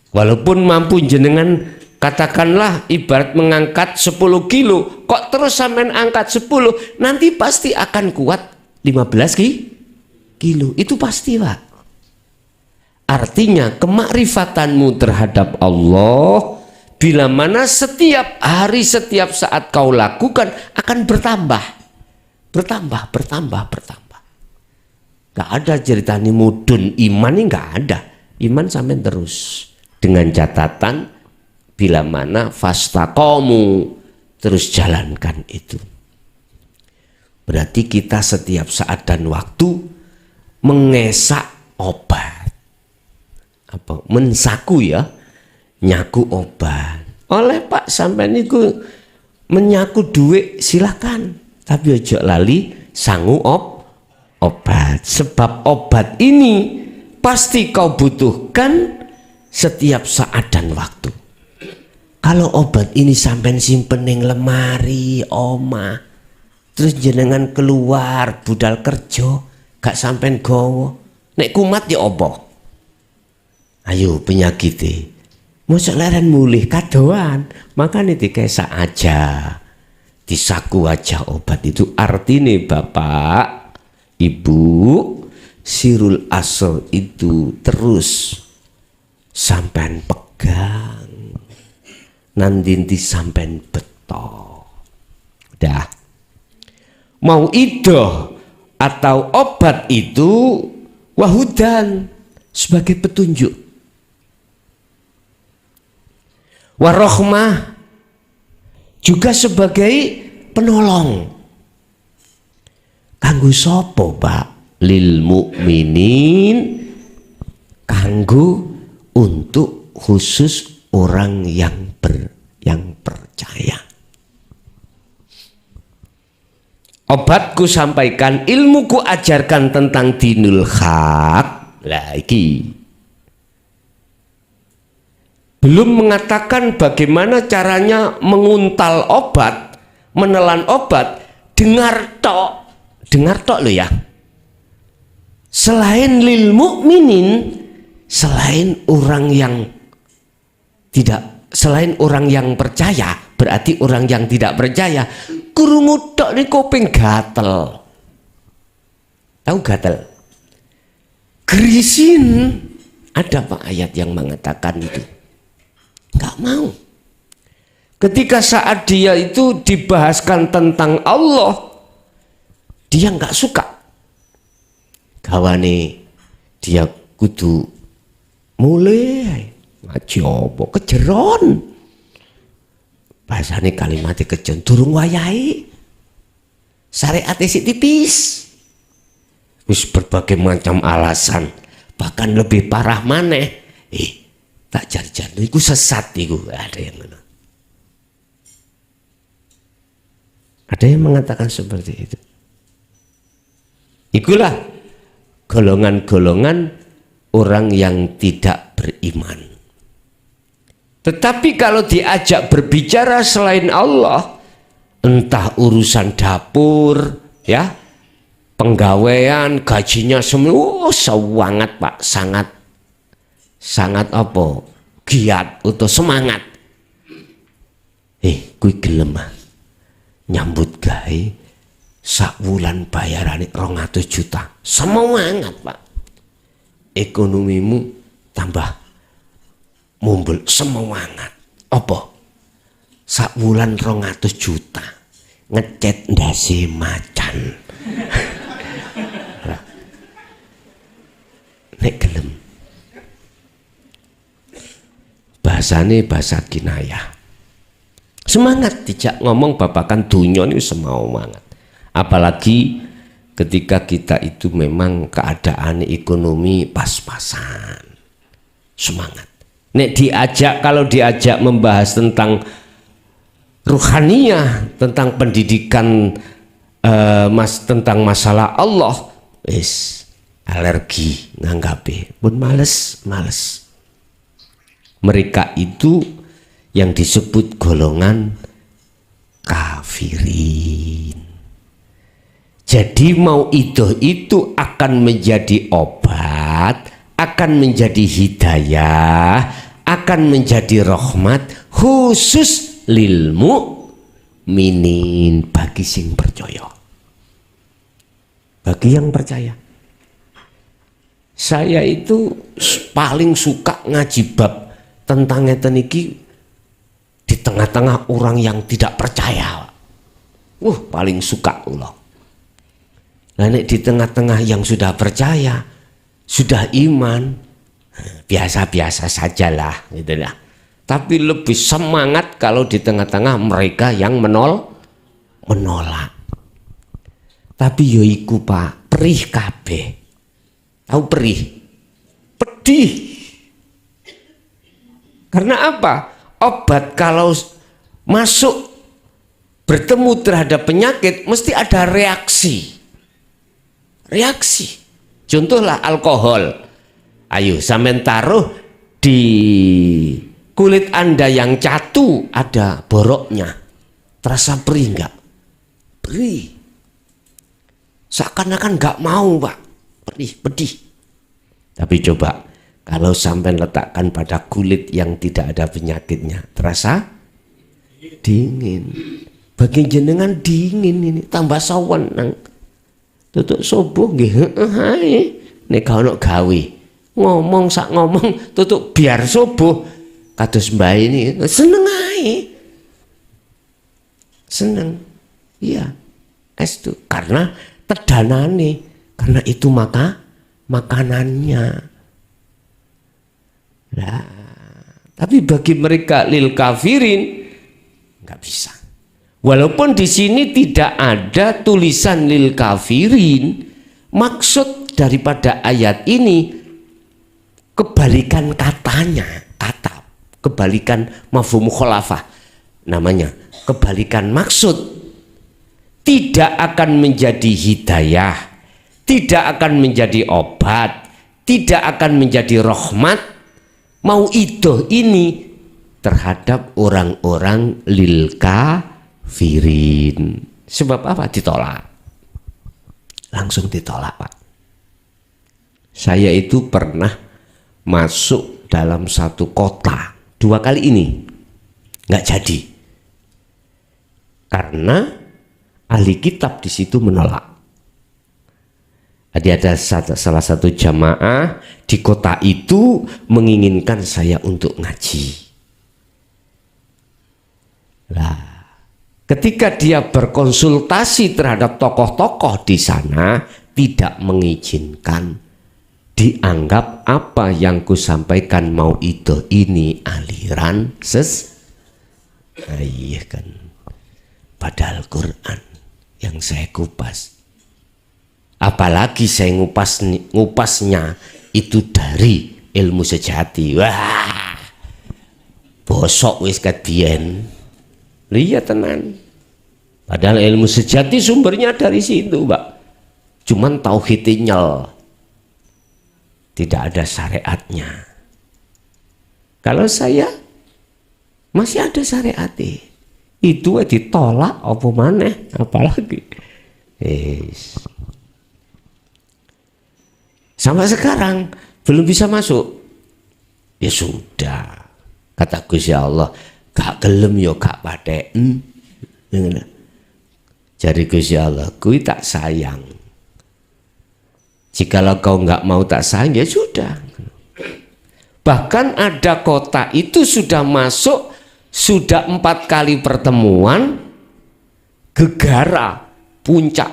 Walaupun mampu jenengan, katakanlah ibarat mengangkat 10 kilo, kok terus sampean angkat 10, nanti pasti akan kuat 15 kilo. Itu pasti, Pak. Artinya kemakrifatanmu terhadap Allah, bila mana setiap hari, setiap saat kau lakukan akan bertambah. Gak ada cerita ini mudun iman, ini gak ada. Iman sampai terus. Dengan catatan bila mana fastaqomu, terus jalankan itu. Berarti kita setiap saat dan waktu mengesak obat. Apa? Mensaku ya, nyaku obat. Oleh Pak sampai niku menyaku duit silakan, tapi ojo lali sangu obat. Sebab obat ini pasti kau butuhkan setiap saat dan waktu. Kalau obat ini sampai simpen ning lemari oma, terus jenengan keluar budal kerja gak sampai gowo, nek kumat ya opo? Ayo penyakit mosok leren mulih kadoan, makanya dikesak aja, disaku aja obat itu. Artinya Bapak Ibu, sirul asr itu terus sampean pegang, nanti sampean beto. Dah mau idoh atau obat itu wahudan sebagai petunjuk, warohmah juga sebagai penolong. Kanggo sopo Pak? Lil mukminin, kanggo untuk khusus orang yang percaya. Obatku sampaikan, ilmuku ajarkan tentang dinul haq. Lagi belum mengatakan bagaimana caranya menguntal obat, menelan obat. Dengar tok lo ya. Selain lil mukminin, selain orang yang tidak, selain orang yang percaya, berarti orang yang tidak percaya krungu tok ning kuping gatel. Tahu gatel? Gerisin. Ada Pak ayat yang mengatakan itu. Enggak mau. Ketika saat dia itu dibahaskan tentang Allah, dia enggak suka. Gawane dia kudu mulai ngaji apa kejeron. Bahasane kalimatnya kejeron durung wayahe. Syariat sik tipis. Wis berbagai macam alasan, bahkan lebih parah maneh. Tak jar-jar iku sesat iku, ada yang ngono. Ada yang mengatakan seperti itu. Ikulah golongan-golongan orang yang tidak beriman. Tetapi kalau diajak berbicara selain Allah, entah urusan dapur, ya, penggawaian, gajinya semua, sangat Pak, sangat apa? giat atau semangat. Kuwi gelem nyambut gawe sak wulan bayarane 200 juta. Semangat, Pak. Ekonomimu tambah mumbul, semangat. Apa? Sak wulan 200 juta ngecet ndase macan. Nek gelem. Bahasane bahasa kinayah. Semangat dijak ngomong babakan dunya ini semangat. Apalagi ketika kita itu memang keadaan ekonomi pas-pasan. Semangat. Nek kalau diajak membahas tentang ruhaniyah, tentang pendidikan tentang masalah Allah, alergi nganggape, pun males. Mereka itu yang disebut golongan kafirin. Jadi mau itu akan menjadi obat, akan menjadi hidayah, akan menjadi rahmat khusus lil mukminin, bagi sing percaya. Bagi yang percaya. Saya itu paling suka ngaji bab tentang ngeten iki di tengah-tengah orang yang tidak percaya. Paling suka Allah. Nah, nek di tengah-tengah yang sudah percaya, sudah iman, biasa-biasa sajalah gitu lah. Tapi lebih semangat kalau di tengah-tengah mereka yang menolak. Tapi yo iku Pak, perih kabeh. Tahu perih? Pedih. Karena apa? Obat kalau masuk bertemu terhadap penyakit mesti ada reaksi. Contohlah alkohol. Ayo sampean taruh di kulit Anda yang catu ada boroknya. Terasa perih enggak? Perih. Seakan-akan enggak mau, Pak. Pedih. Tapi coba kalau sampean letakkan pada kulit yang tidak ada penyakitnya, terasa dingin. Bagi jenengan dingin ini, tambah sawan nang tutuk subuh nggih heeh nek ono gawe. Ngomong tutuk biar subuh kados mbah ini seneng ae. Seneng. Iya. Estu karena tedanane, karena itu makanannya. Nah, tapi bagi mereka lil kafirin nggak bisa. Walaupun di sini tidak ada tulisan lil kafirin, maksud daripada ayat ini kebalikan katanya, kebalikan mafhum mukhalafah namanya, kebalikan maksud. Tidak akan menjadi hidayah, tidak akan menjadi obat, tidak akan menjadi rahmat. Mau itu ini terhadap orang-orang lil kafirin. Sebab apa? Ditolak. Langsung ditolak, Pak. Saya itu pernah masuk dalam satu kota 2 kali ini. Nggak jadi. Karena ahli kitab di situ menolak. Ada salah satu jamaah di kota itu menginginkan saya untuk ngaji. Nah, ketika dia berkonsultasi terhadap tokoh-tokoh di sana tidak mengizinkan, dianggap apa yang kusampaikan mau itu ini aliran iya kan. Padahal Quran yang saya kupas, apalagi saya ngupasnya itu dari ilmu sejati. Wah, bosok wis kadien. Lihat tenan. Padahal ilmu sejati sumbernya dari situ, Pak. Cuman tauhidnya tidak ada syariatnya. Kalau saya masih ada syariatnya. Itu ditolak apa maneh, apalagi sampai sekarang belum bisa masuk. Ya sudah, Kata Gusti Allah, gak gelem yo gak paten. Jadi Gusti Allah, kuwi tak sayang. Jikalau kau nggak mau tak sayang, ya sudah. Bahkan ada kota itu sudah masuk, sudah 4 kali pertemuan, gegara puncak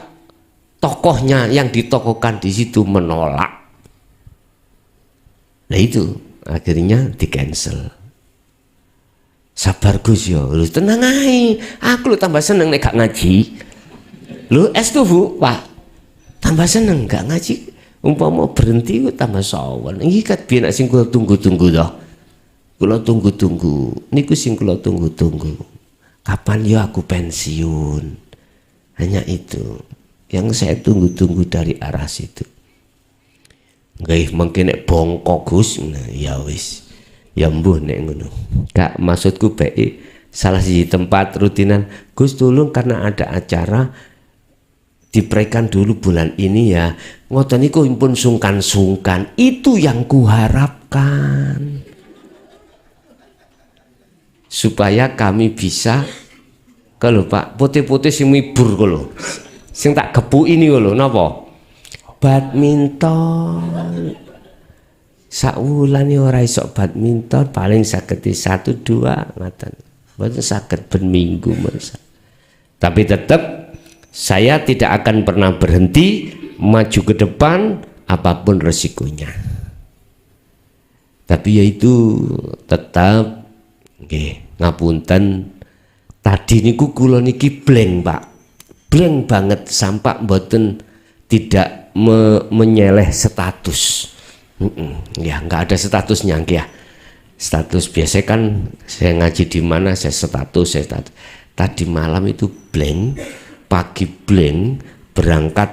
tokohnya yang ditokohkan di situ menolak. Nah itu akhirnya di cancel. Sabar Gus yo, lu tenang aja. Aku lu tambah seneng nek gak ngaji. Lu tuh Bu, Pak. Tambah seneng gak ngaji. Umpama berhenti ku tambah sawan. Iki kat biyen sing kula tunggu-tunggu toh. Kula tunggu-tunggu. Niku sing kula tunggu-tunggu. Kapan ya aku pensiun? Hanya itu yang saya tunggu-tunggu dari arah situ. Nggih mungkin nek bongkok Gus, nah, ya wis. Ya mbuh nek ngono. Kak maksudku baik salah siji tempat rutinan Gus tolong karena ada acara diberikan dulu bulan ini ya. Ngoten niku pun sungkan-sungkan. Itu yang kuharapkan. Supaya kami bisa kalau Pak putih-putih sing mibur kalau sing tak gepu ini kalau napa badminton saulan ora iso badminton paling saged 1 2 ngaten mboten saged ben minggu masa. Tapi tetap saya tidak akan pernah berhenti maju ke depan apapun resikonya. Tapi yaitu tetap nggih ngapunten tadi niku kula niki blank Pak. Blank banget sampai mboten tidak menyeleh status. Ya nggak ada statusnya ya. Status biasa kan saya ngaji di mana saya status. Tadi malam itu blank, pagi blank, berangkat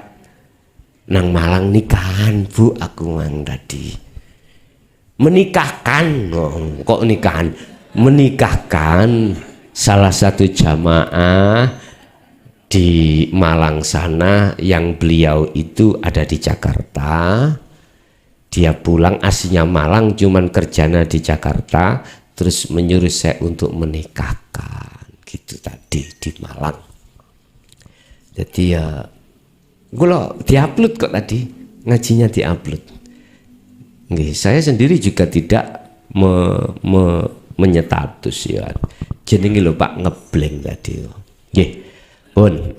nang Malang nikahan Bu aku mang tadi. Menikahkan, kok nikahan? Menikahkan salah satu jamaah di Malang sana yang beliau itu ada di Jakarta. Dia pulang aslinya Malang cuman kerjanya di Jakarta terus menyuruh saya untuk menikahkan gitu tadi di Malang. Jadi ya gula diupload kok tadi ngajinya diupload. Nggih, saya sendiri juga tidak menyetatus ya. Jenenge lho Pak ngeblank tadi. Nggih. Pun.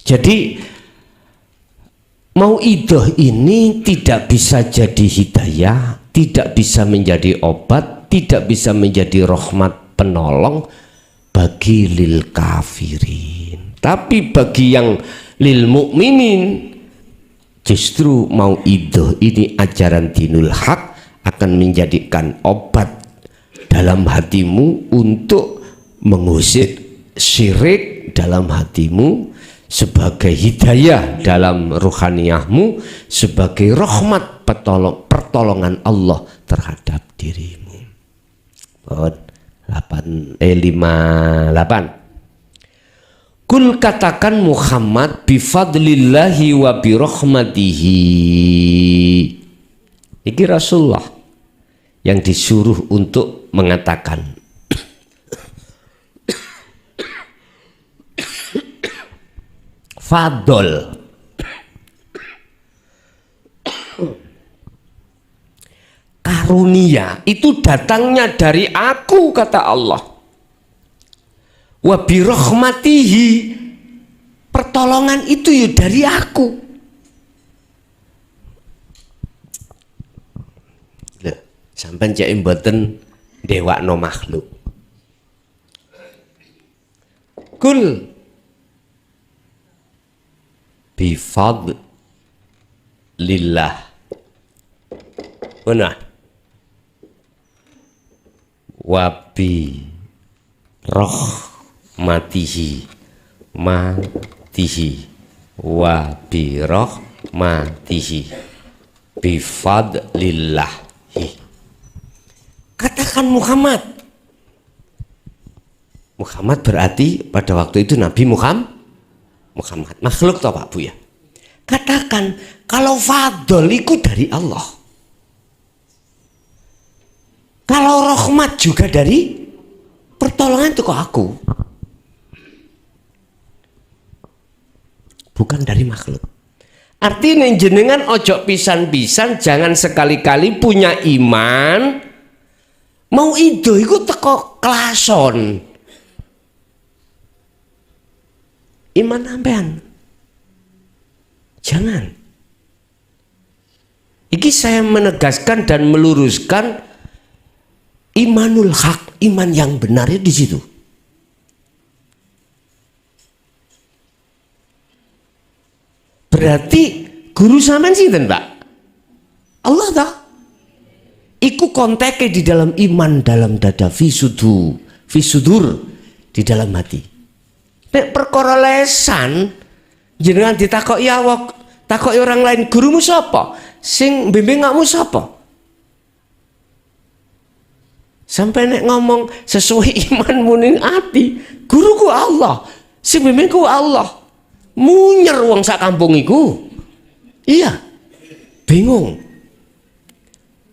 Jadi mauidhah ini tidak bisa jadi hidayah, tidak bisa menjadi obat, tidak bisa menjadi rahmat penolong bagi lil kafirin. Tapi bagi yang lil mukminin justru mauidhah ini ajaran dinul haq akan menjadikan obat dalam hatimu untuk mengusir syirik dalam hatimu, sebagai hidayah dalam ruhaniyahmu, sebagai rahmat pertolongan Allah terhadap dirimu. 58 Kul katakan Muhammad bifadlillahi wa birahmatihi. Ini Rasulullah yang disuruh untuk mengatakan fadl, karunia itu datangnya dari aku kata Allah. Wa birahmatihi, pertolongan itu ya dari aku. Lho, sampean cek mboten dewakno makhluk. Kul bifadlillah. Mana? Wa bi rahmatihi matihi wa bi rahmatihi bifadlillahi. Katakan Muhammad. Muhammad berarti pada waktu itu Nabi Muhammad makhluk toh Pak Bu ya. Katakan kalau fadl itu dari Allah. Kalau rahmat juga dari pertolongan itu ke aku. Bukan dari makhluk. Artinya jenengan ojo pisan-pisan, jangan sekali-kali punya iman mau ido iku teko klason. Iman sampean. Jangan. Iki saya menegaskan dan meluruskan imanul hak, iman yang benar di situ. Berarti guru sampean sinten, Pak? Allah ta? Iku konteknya di dalam iman, dalam dada, fisudur di dalam hati. Nek perkara lesan jenengan ditakoki awak, takoki orang lain, gurumu sapa? Sing bimbing kamu sapa? Sampai nek ngomong sesuai imanmu ning ati, guruku Allah, sing bimbingku Allah. Munyer wong sak kampung iku. Iya. Bingung.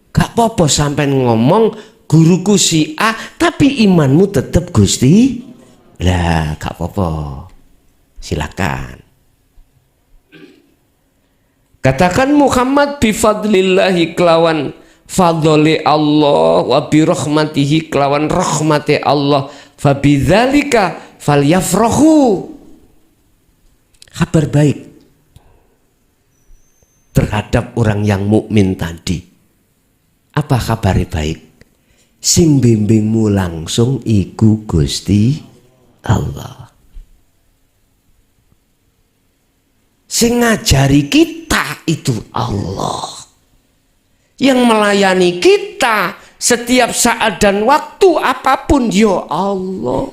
Gak apa-apa sampean ngomong guruku si A tapi imanmu tetap Gusti. Lah, gak apa-apa. Silakan. Katakan Muhammad bifadlillahi kelawan fadli Allah wa birahmatihi kelawan rahmati Allah fabidzalika falyafrahu. Kabar baik terhadap orang yang mukmin tadi. Apa kabar baik? Sing bimbingmu langsung iku Gusti Allah. Sing ngajari kita itu Allah. Yang melayani kita setiap saat dan waktu apapun ya Allah.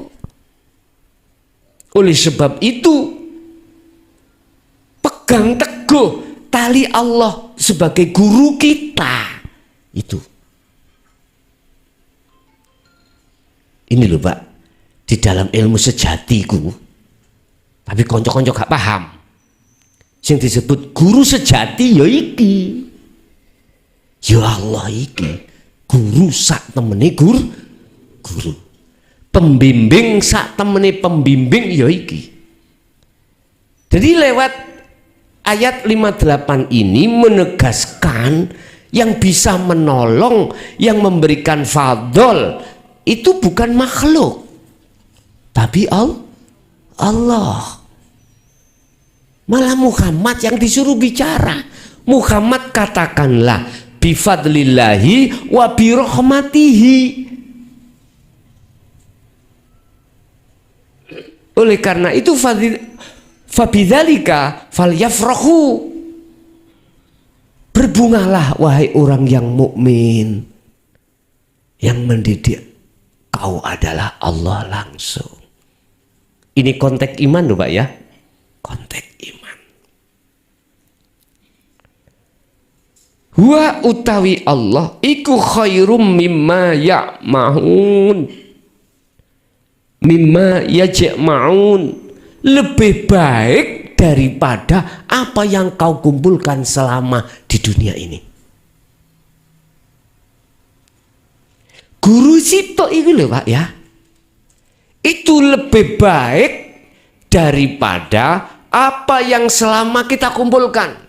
Oleh sebab itu pegang teguh tali Allah sebagai guru kita itu. Ini loh Pak, di dalam ilmu sejatiku, tapi konco-konco gak paham. Yang disebut guru sejati ya iki, ya Allah iki, guru sak temene guru, pembimbing sak temene pembimbing ya iki. Jadi lewat ayat 58 ini menegaskan yang bisa menolong, yang memberikan fadl itu bukan makhluk, tapi Allah. Malah Muhammad yang disuruh bicara. Muhammad katakanlah bifadlillahi wa birahmatihi. Oleh karena itu fabidzalika falyafrahu. Berbungalah wahai orang yang mukmin, yang mendidik kau adalah Allah langsung. Ini konteks iman loh Pak ya, konteks iman. Wa utawi Allah iku khairum mimma ya'mahun, mimma yajma'un, lebih baik daripada apa yang kau kumpulkan selama di dunia ini. Guru situ itu loh Pak ya, itu lebih baik daripada apa yang selama kita kumpulkan.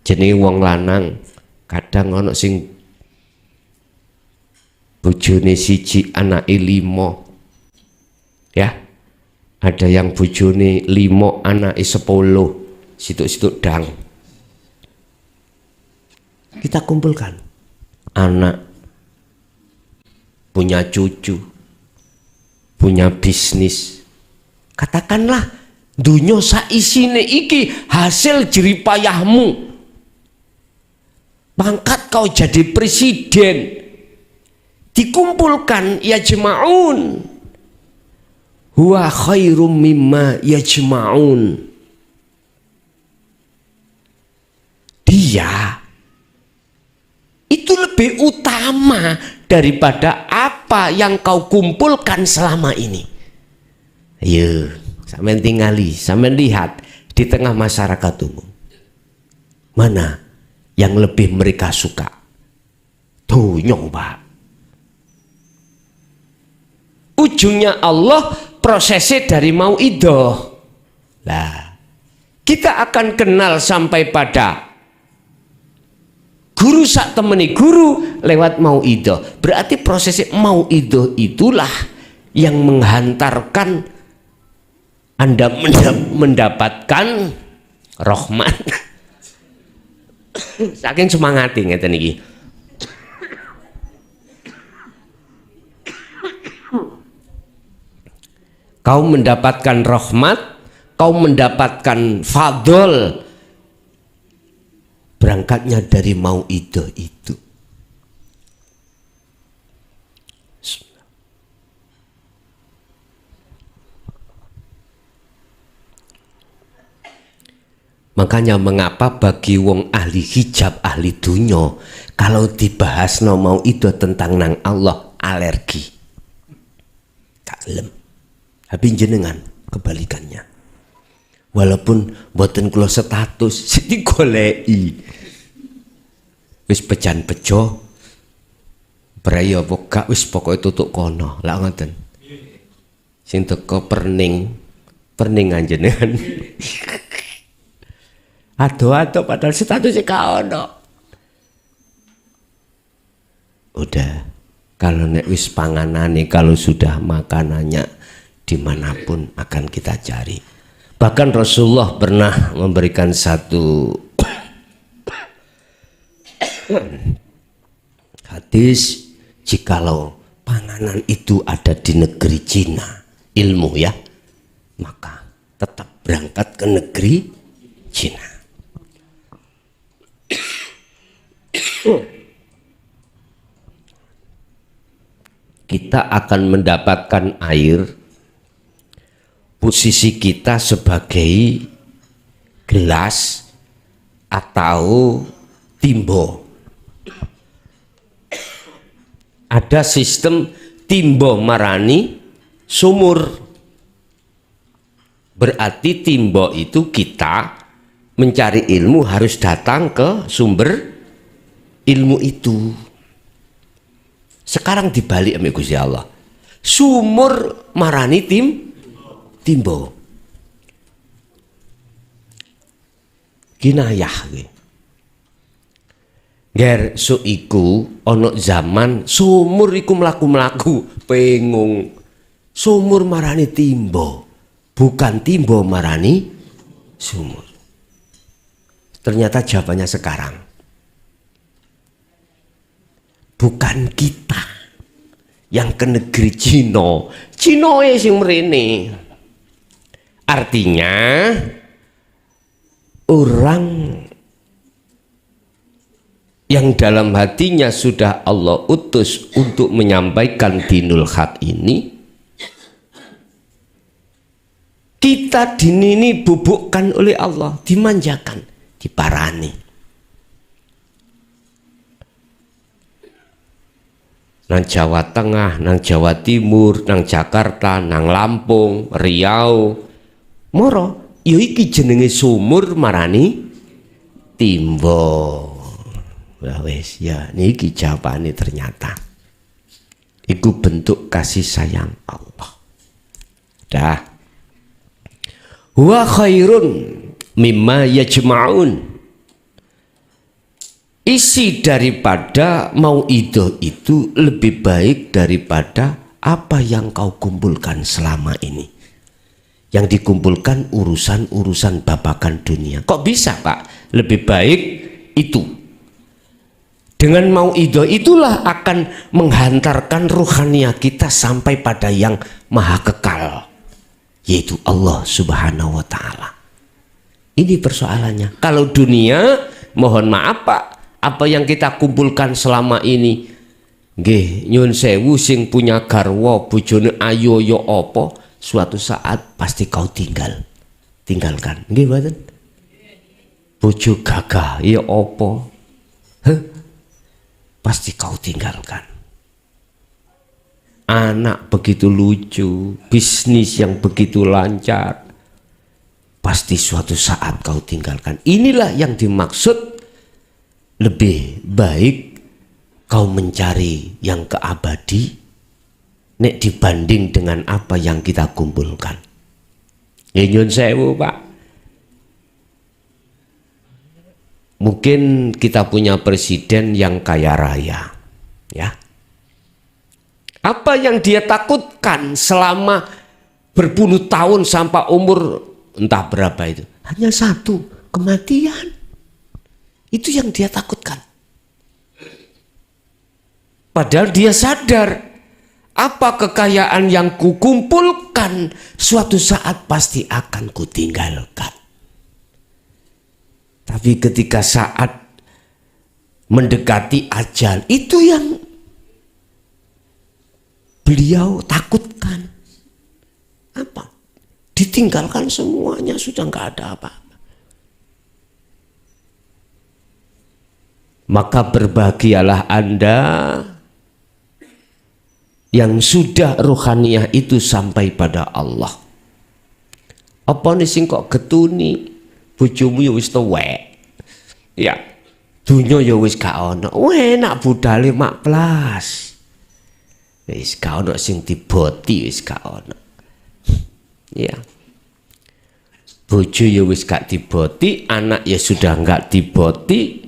Jenenge wong lanang kadang ono sing bojone siji anake 5 ya, ada yang bojone 5 anake 10, situk-situk dang. Kita kumpulkan anak, punya cucu, punya bisnis, katakanlah dunya saisine iki hasil jeripayahmu. Pangkat kau jadi presiden, dikumpulkan yajma'un, huwa khairum mimma yajma'un. Dia itu lebih utama daripada apa yang kau kumpulkan selama ini. Ayo, sampean tingali, sampean lihat di tengah masyarakat umum, mana yang lebih mereka suka, Donya, Pak. Ujungnya Allah prosesnya dari mauidhah. Lah, kita akan kenal sampai pada guru sak temeni guru lewat mauidhah. Berarti prosesnya mauidhah itulah yang menghantarkan Anda mendapatkan rahmat. Saking semangati ngeten iki. Kau mendapatkan rahmat, kau mendapatkan fadl berangkatnya dari mauidhah itu. Makanya mengapa bagi wong ahli hijab, ahli dunya, kalau dibahas no mauidhah tentang nang Allah alergi. Kalem. Habis jenengan kebalikannya. Walaupun boten kula status sing goleki. Wis pecan pejo. Brai apa gak wis pokoke tutuk kono. Lah ngoten. Sing teko perning jenengan. Ado-ado padahal statusnya gak ono. Udah, kalau nek wis panganane, kalau sudah makanannya dimanapun akan kita cari. Bahkan Rasulullah pernah memberikan satu hadis, jikalau panganan itu ada di negeri Cina, ilmu ya, maka tetap berangkat ke negeri Cina. Kita akan mendapatkan air. Posisi kita sebagai gelas atau timbo. Ada sistem timbo marani sumur. Berarti timbo itu kita mencari ilmu harus datang ke sumber ilmu itu. Sekarang dibalik sama Gusti Allah. Sumur marani timbo. Kinayah ge. Ger so iku ono zaman sumur iku mlaku-mlaku pengung. Sumur marani timbo, bukan timbo marani sumur. Ternyata jawabannya sekarang. Bukan kita yang ke negeri Cina. Cina sing mrene. Artinya orang yang dalam hatinya sudah Allah utus untuk menyampaikan dinul haq ini, kita dinini bubukkan oleh Allah, dimanjakan, diparani. Nang Jawa Tengah, nang Jawa Timur, nang Jakarta, nang Lampung, Riau, moro, yo iki jenenge sumur marani timbo. Lah wis ya niki jawabane ternyata. Iku bentuk kasih sayang Allah. Dah. Wa khairun mimma yajma'un. Isi daripada mauidhah itu lebih baik daripada apa yang kau kumpulkan selama ini. Yang dikumpulkan urusan-urusan babakan dunia. Kok bisa Pak? Lebih baik itu. Dengan mauidhah itulah akan menghantarkan ruhania kita sampai pada yang maha kekal, yaitu Allah Subhanahu wa Ta'ala. Ini persoalannya. Kalau dunia, mohon maaf Pak, apa yang kita kumpulkan selama ini, nggih nyun sewu sing punya garwa bojone ayu yo apa, suatu saat pasti kau tinggalkan. Nggih mboten? Bojo gagah ya apa? Pasti kau tinggalkan. Anak begitu lucu, bisnis yang begitu lancar, pasti suatu saat kau tinggalkan. Inilah yang dimaksud lebih baik kau mencari yang keabadi nek dibanding dengan apa yang kita kumpulkan. Ya nyun sewu Pak, mungkin kita punya presiden yang kaya raya, ya. Apa yang dia takutkan selama berpuluh tahun sampai umur entah berapa itu? Hanya satu, kematian. Itu yang dia takutkan. Padahal dia sadar, apa kekayaan yang kukumpulkan suatu saat pasti akan kutinggalkan. Tapi ketika saat mendekati ajal, itu yang beliau takutkan. Apa? Ditinggalkan semuanya, sudah nggak ada apa-apa. Maka berbahagialah Anda yang sudah ruhaniyah itu sampai pada Allah. Apa nih sing kok getuni bojomu ya wis tuwek. Ya, dunya ya wis gak ono. Enak budale mak plas. Wis gak ono sing diboti, wis gak ono. Ya. Bojo ya wis gak diboti, anak ya sudah enggak diboti.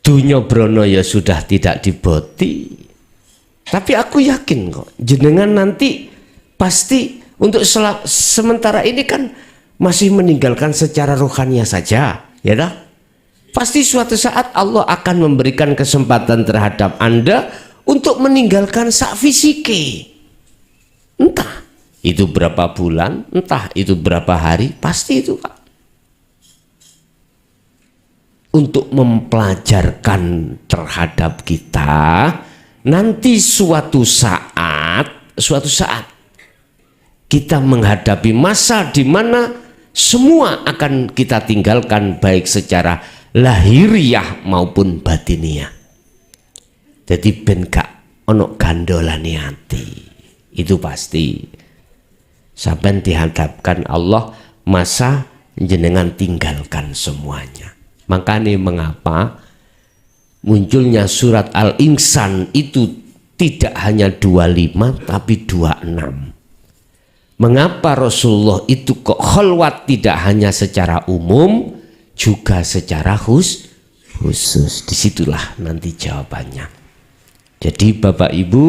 Dunya brono ya sudah tidak diboti. Tapi aku yakin kok jenengan nanti pasti untuk sementara ini kan masih meninggalkan secara rohaninya saja, ya dah. Pasti suatu saat Allah akan memberikan kesempatan terhadap Anda untuk meninggalkan sak fisike. Entah itu berapa bulan, entah itu berapa hari, pasti itu Pak. Untuk mempelajarkan terhadap kita, nanti suatu saat kita menghadapi masa di mana semua akan kita tinggalkan, baik secara lahiriah maupun batiniah. Jadi ben gak ono gandolane ati, itu pasti. Sampai dihadapkan Allah masa jenengan tinggalkan semuanya. Makanya mengapa munculnya surat Al-Insan itu tidak hanya 25 tapi 26. Mengapa Rasulullah itu kok khalwat tidak hanya secara umum juga secara khusus? Disitulah nanti jawabannya. Jadi Bapak Ibu,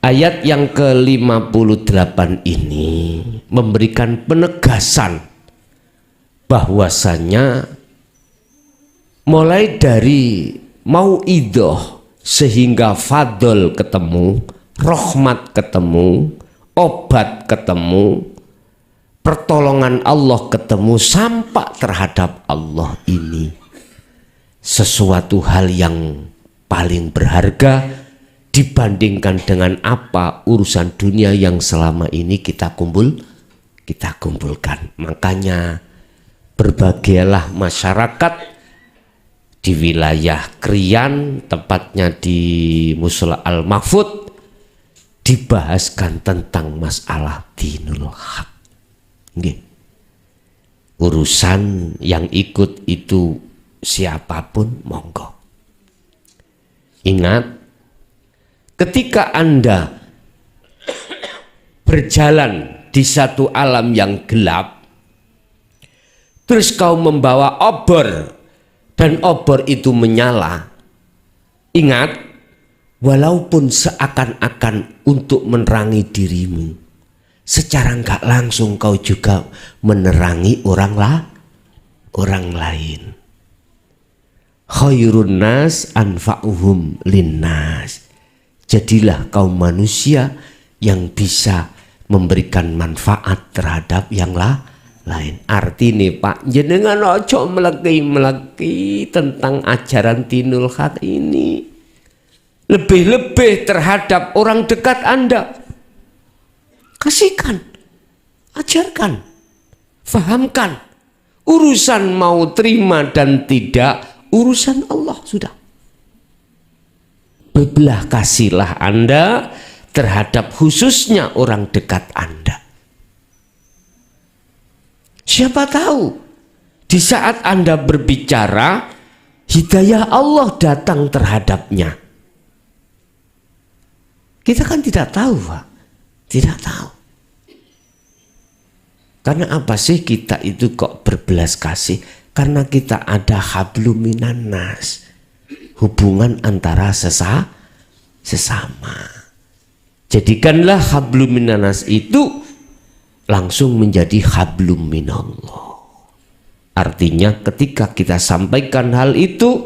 ayat yang ke-58 ini memberikan penegasan bahwasanya mulai dari mau'idoh sehingga fadl ketemu, rahmat ketemu, obat ketemu, pertolongan Allah ketemu, sampai terhadap Allah ini sesuatu hal yang paling berharga dibandingkan dengan apa urusan dunia yang selama ini kita kumpulkan. Makanya berbahagialah masyarakat di wilayah Krian, tepatnya di Musola Al-Mahfud, dibahaskan tentang masalah dinul haq. Urusan yang ikut itu siapapun monggo. Ingat, ketika Anda berjalan di satu alam yang gelap, terus kau membawa obor dan obor itu menyala, ingat, walaupun seakan-akan untuk menerangi dirimu, secara enggak langsung kau juga menerangi orang lain. Khairun nas anfa'uhum linnas. Jadilah kaum manusia yang bisa memberikan manfaat terhadap yang lain. Artinya Pak, jenengan ojo meleki tentang ajaran dinul haq ini. Lebih-lebih terhadap orang dekat Anda. Kasihkan, ajarkan, fahamkan. Urusan mau terima dan tidak, urusan Allah sudah. Bebelah kasihlah Anda terhadap khususnya orang dekat Anda. Siapa tahu di saat Anda berbicara hidayah Allah datang terhadapnya. Kita kan tidak tahu, Pak. Tidak tahu. Karena apa sih kita itu kok berbelas kasih? Karena kita ada hablum minan nas. Hubungan antara sesama. Jadikanlah hablum minan nas itu langsung menjadi hablum minallah. Artinya ketika kita sampaikan hal itu,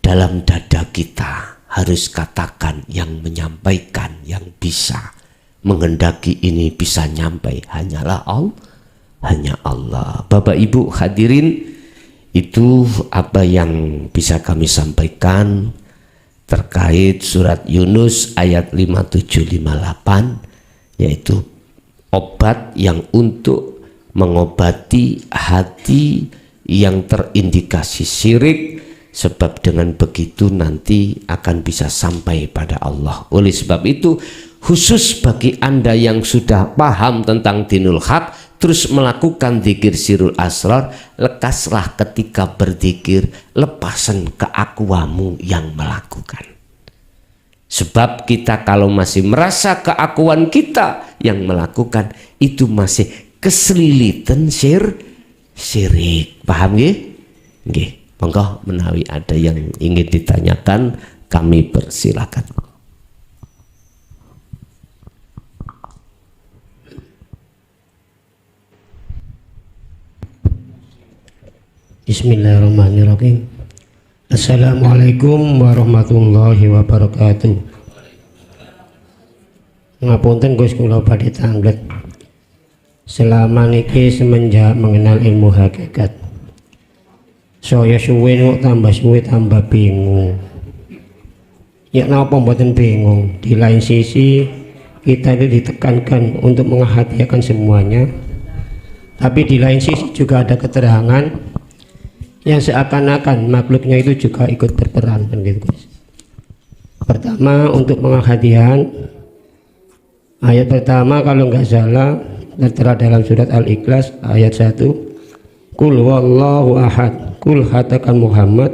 dalam dada kita harus katakan yang menyampaikan, yang bisa menghendaki ini bisa nyampai hanyalah Allah, hanya Allah. Bapak Ibu hadirin, itu apa yang bisa kami sampaikan terkait surat Yunus ayat 5758, yaitu obat yang untuk mengobati hati yang terindikasi syirik, sebab dengan begitu nanti akan bisa sampai pada Allah. Oleh sebab itu, khusus bagi Anda yang sudah paham tentang dinul haq terus melakukan zikir sirul asrar, lekaslah ketika berzikir, lepasan keakuanmu yang melakukan. Sebab kita kalau masih merasa keakuan kita yang melakukan, itu masih keselilitan syirik. Paham nggih? Nggih. Monggo menawi ada yang ingin ditanyakan, kami persilakan. Bismillahirrahmanirrahim. Assalamualaikum warahmatullahi wabarakatuh. Ngapunten Gus, kula badhe tanglet. Selama niki semenjak mengenal ilmu hakikat, saya suwe tambah bingung. Ya napa mboten bingung? Di lain sisi kita itu ditekankan untuk menghadiahkan semuanya, tapi di lain sisi juga ada keterangan yang seakan-akan makhluknya itu juga ikut berperan, kan gitu guys. Pertama untuk penghadiahan, ayat pertama kalau nggak salah tertera dalam surat Al-Ikhlas ayat 1. Kul wallahu ahad, kul katakan Muhammad,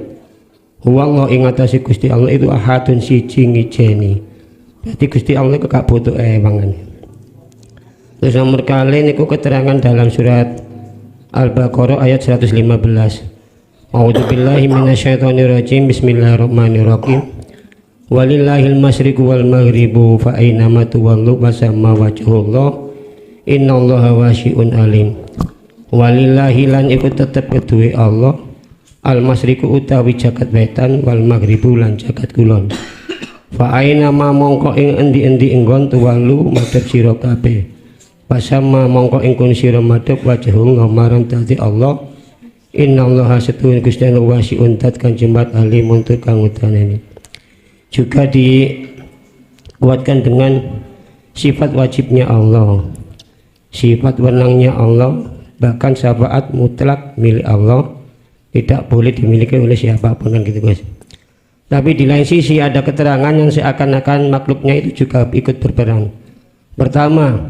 huwallahu ingatasi Gusti Allah itu ahadun siji ngijeni. Berarti Gusti Allah itu gak butuh ewangan. Terus nomor kali niku keterangan dalam surat Al-Baqarah ayat 115. A'udzubillahi minasyaitonirrajim. Bismillahirrahmanirrahim. Walillahil masyriqu wal maghribu fa aina ma tuwallu fasamma wajhullah innallaha wasi'un alim. Walillahi lan iku tetep kedue Allah al masyriqu utawi jagat wetan wal maghribu lan jagat kulon. Fa aina ma mongko ing endi-endi enggon tuwalu madhep sira kabeh. Pasama mongko ing kun sira madhep wajhung marang dadi Allah. Innallaha satun Gusti Allah wasi'un tat kan jembat alim untuk kang utanane. Juga dikuatkan dengan sifat wajibnya Allah, sifat wenangnya Allah, bahkan syafaat mutlak milik Allah, tidak boleh dimiliki oleh siapapun, kan gitu guys. Tapi di lain sisi ada keterangan yang seakan-akan makhluknya itu juga ikut berperan. Pertama,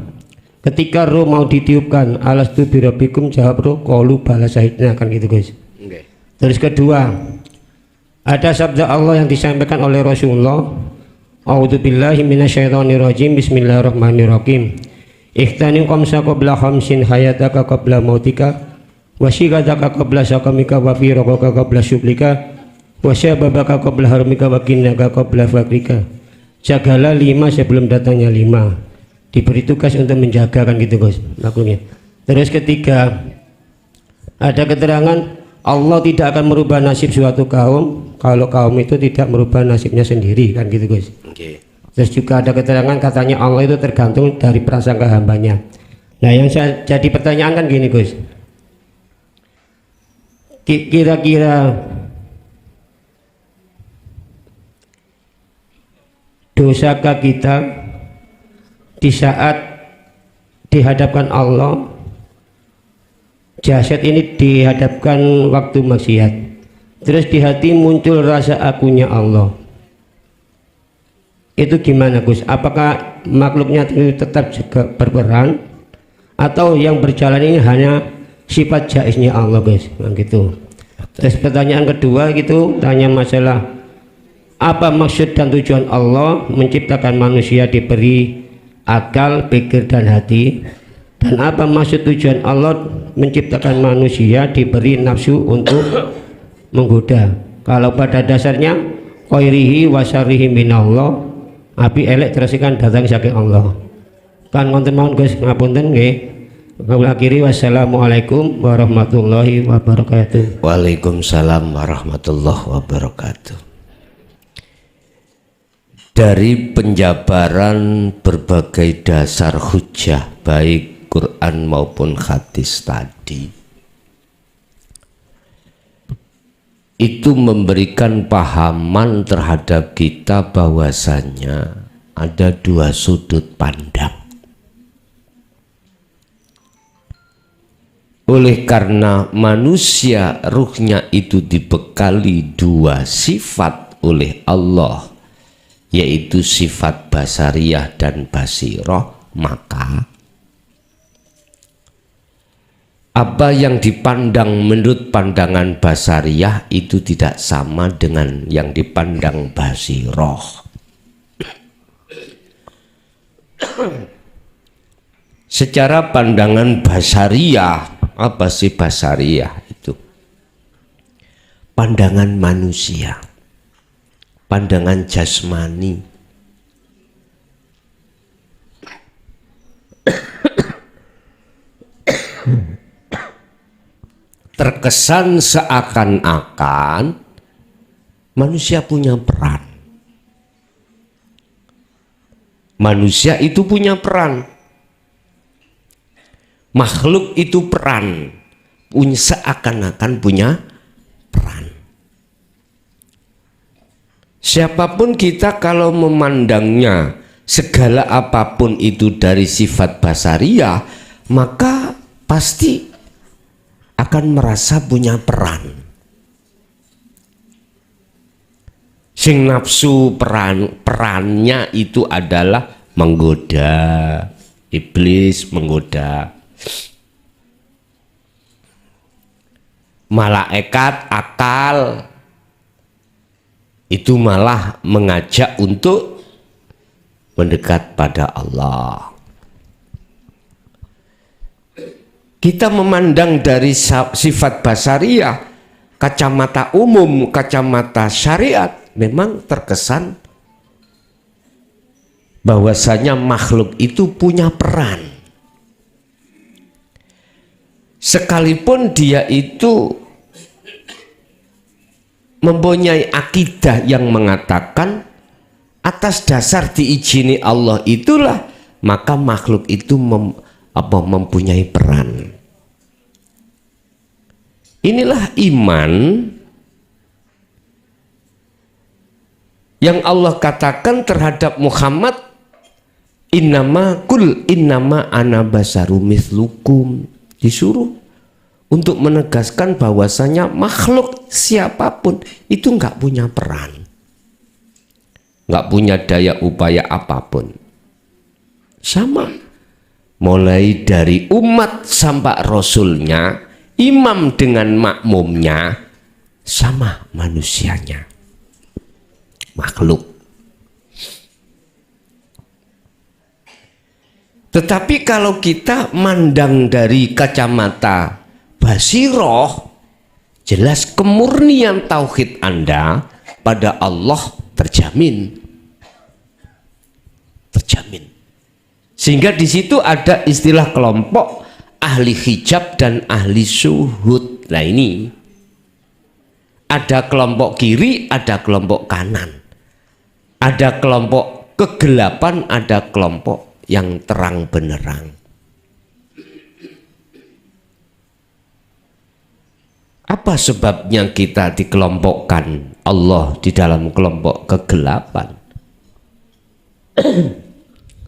ketika roh mau ditiupkan, alastu birabbikum, jawab roh qalu bala syahidna, kan gitu guys. Okay. Terus kedua, ada sabda Allah yang disampaikan oleh Rasulullah, a'udzubillahi minasyaitonirrajim, bismillahirrahmanirrahim. Ikhtanim khamsa qabla khamsin hayataka qabla mautika wa shigadaka qabla sakamika wa firaqaka qabla syuklika wa syababaka qabla harmika wa kinnaka qabla fakrika. Jagalah 5 sebelum datangnya 5. Diberi tugas untuk menjaga, kan gitu guys makhluknya. Terus ketiga, ada keterangan Allah tidak akan merubah nasib suatu kaum kalau kaum itu tidak merubah nasibnya sendiri, kan gitu guys. Okay. Terus juga ada keterangan katanya Allah itu tergantung dari prasangka hambanya. Nah yang jadi pertanyaan kan gini guys, kira-kira dosakah kita di saat dihadapkan Allah, jasad ini dihadapkan waktu maksiat, terus di hati muncul rasa akunya Allah, itu gimana Gus? Apakah makhluknya itu tetap juga berperan atau yang berjalan ini hanya sifat jaiznya Allah guys? Nah, gitu. Terus pertanyaan kedua gitu, tanya masalah apa maksud dan tujuan Allah menciptakan manusia diberi akal, pikir dan hati, dan apa maksud tujuan Allah menciptakan manusia diberi nafsu untuk menggoda. Kalau pada dasarnya khairihi wa syarrihi minallah, api elek terasikan datang saking Allah. Kan konten mohon Gus ngapunten nggih. Akhiri wassalamualaikum warahmatullahi wabarakatuh. Waalaikumsalam warahmatullahi wabarakatuh. Dari penjabaran berbagai dasar hujah baik Quran maupun hadis tadi, itu memberikan pahaman terhadap kita bahwasanya ada dua sudut pandang. Oleh karena manusia ruhnya itu dibekali dua sifat oleh Allah, yaitu sifat basariyah dan basiroh, maka apa yang dipandang menurut pandangan basariyah itu tidak sama dengan yang dipandang basiroh. Secara pandangan basariyah, apa sih basariyah itu? Pandangan manusia, pandangan jasmani. Terkesan seakan-akan manusia punya peran. Manusia itu punya peran. Makhluk itu peran, punya seakan-akan punya peran. Siapapun kita kalau memandangnya segala apapun itu dari sifat basariyah, maka pasti akan merasa punya peran. Sing nafsu perannya itu adalah menggoda, iblis menggoda. Malaikat akal itu malah mengajak untuk mendekat pada Allah. Kita memandang dari sifat basariyah, kacamata umum, kacamata syariat, memang terkesan bahwasanya makhluk itu punya peran. Sekalipun dia itu mempunyai akidah yang mengatakan atas dasar diizini Allah itulah maka makhluk itu mempunyai peran. Inilah iman yang Allah katakan terhadap Muhammad, innama ana basarum mithlukum. Disuruh untuk menegaskan bahwasanya makhluk siapapun itu nggak punya peran, nggak punya daya upaya apapun. Sama, mulai dari umat sampai rasulnya, imam dengan makmumnya, sama manusianya, makhluk. Tetapi kalau kita mandang dari kacamata basiroh, jelas kemurnian tauhid Anda pada Allah terjamin. Terjamin. Sehingga di situ ada istilah kelompok ahli hijab dan ahli syuhud. Nah ini ada kelompok kiri, ada kelompok kanan. Ada kelompok kegelapan, ada kelompok yang terang benerang. Apa sebabnya kita dikelompokkan Allah di dalam kelompok kegelapan?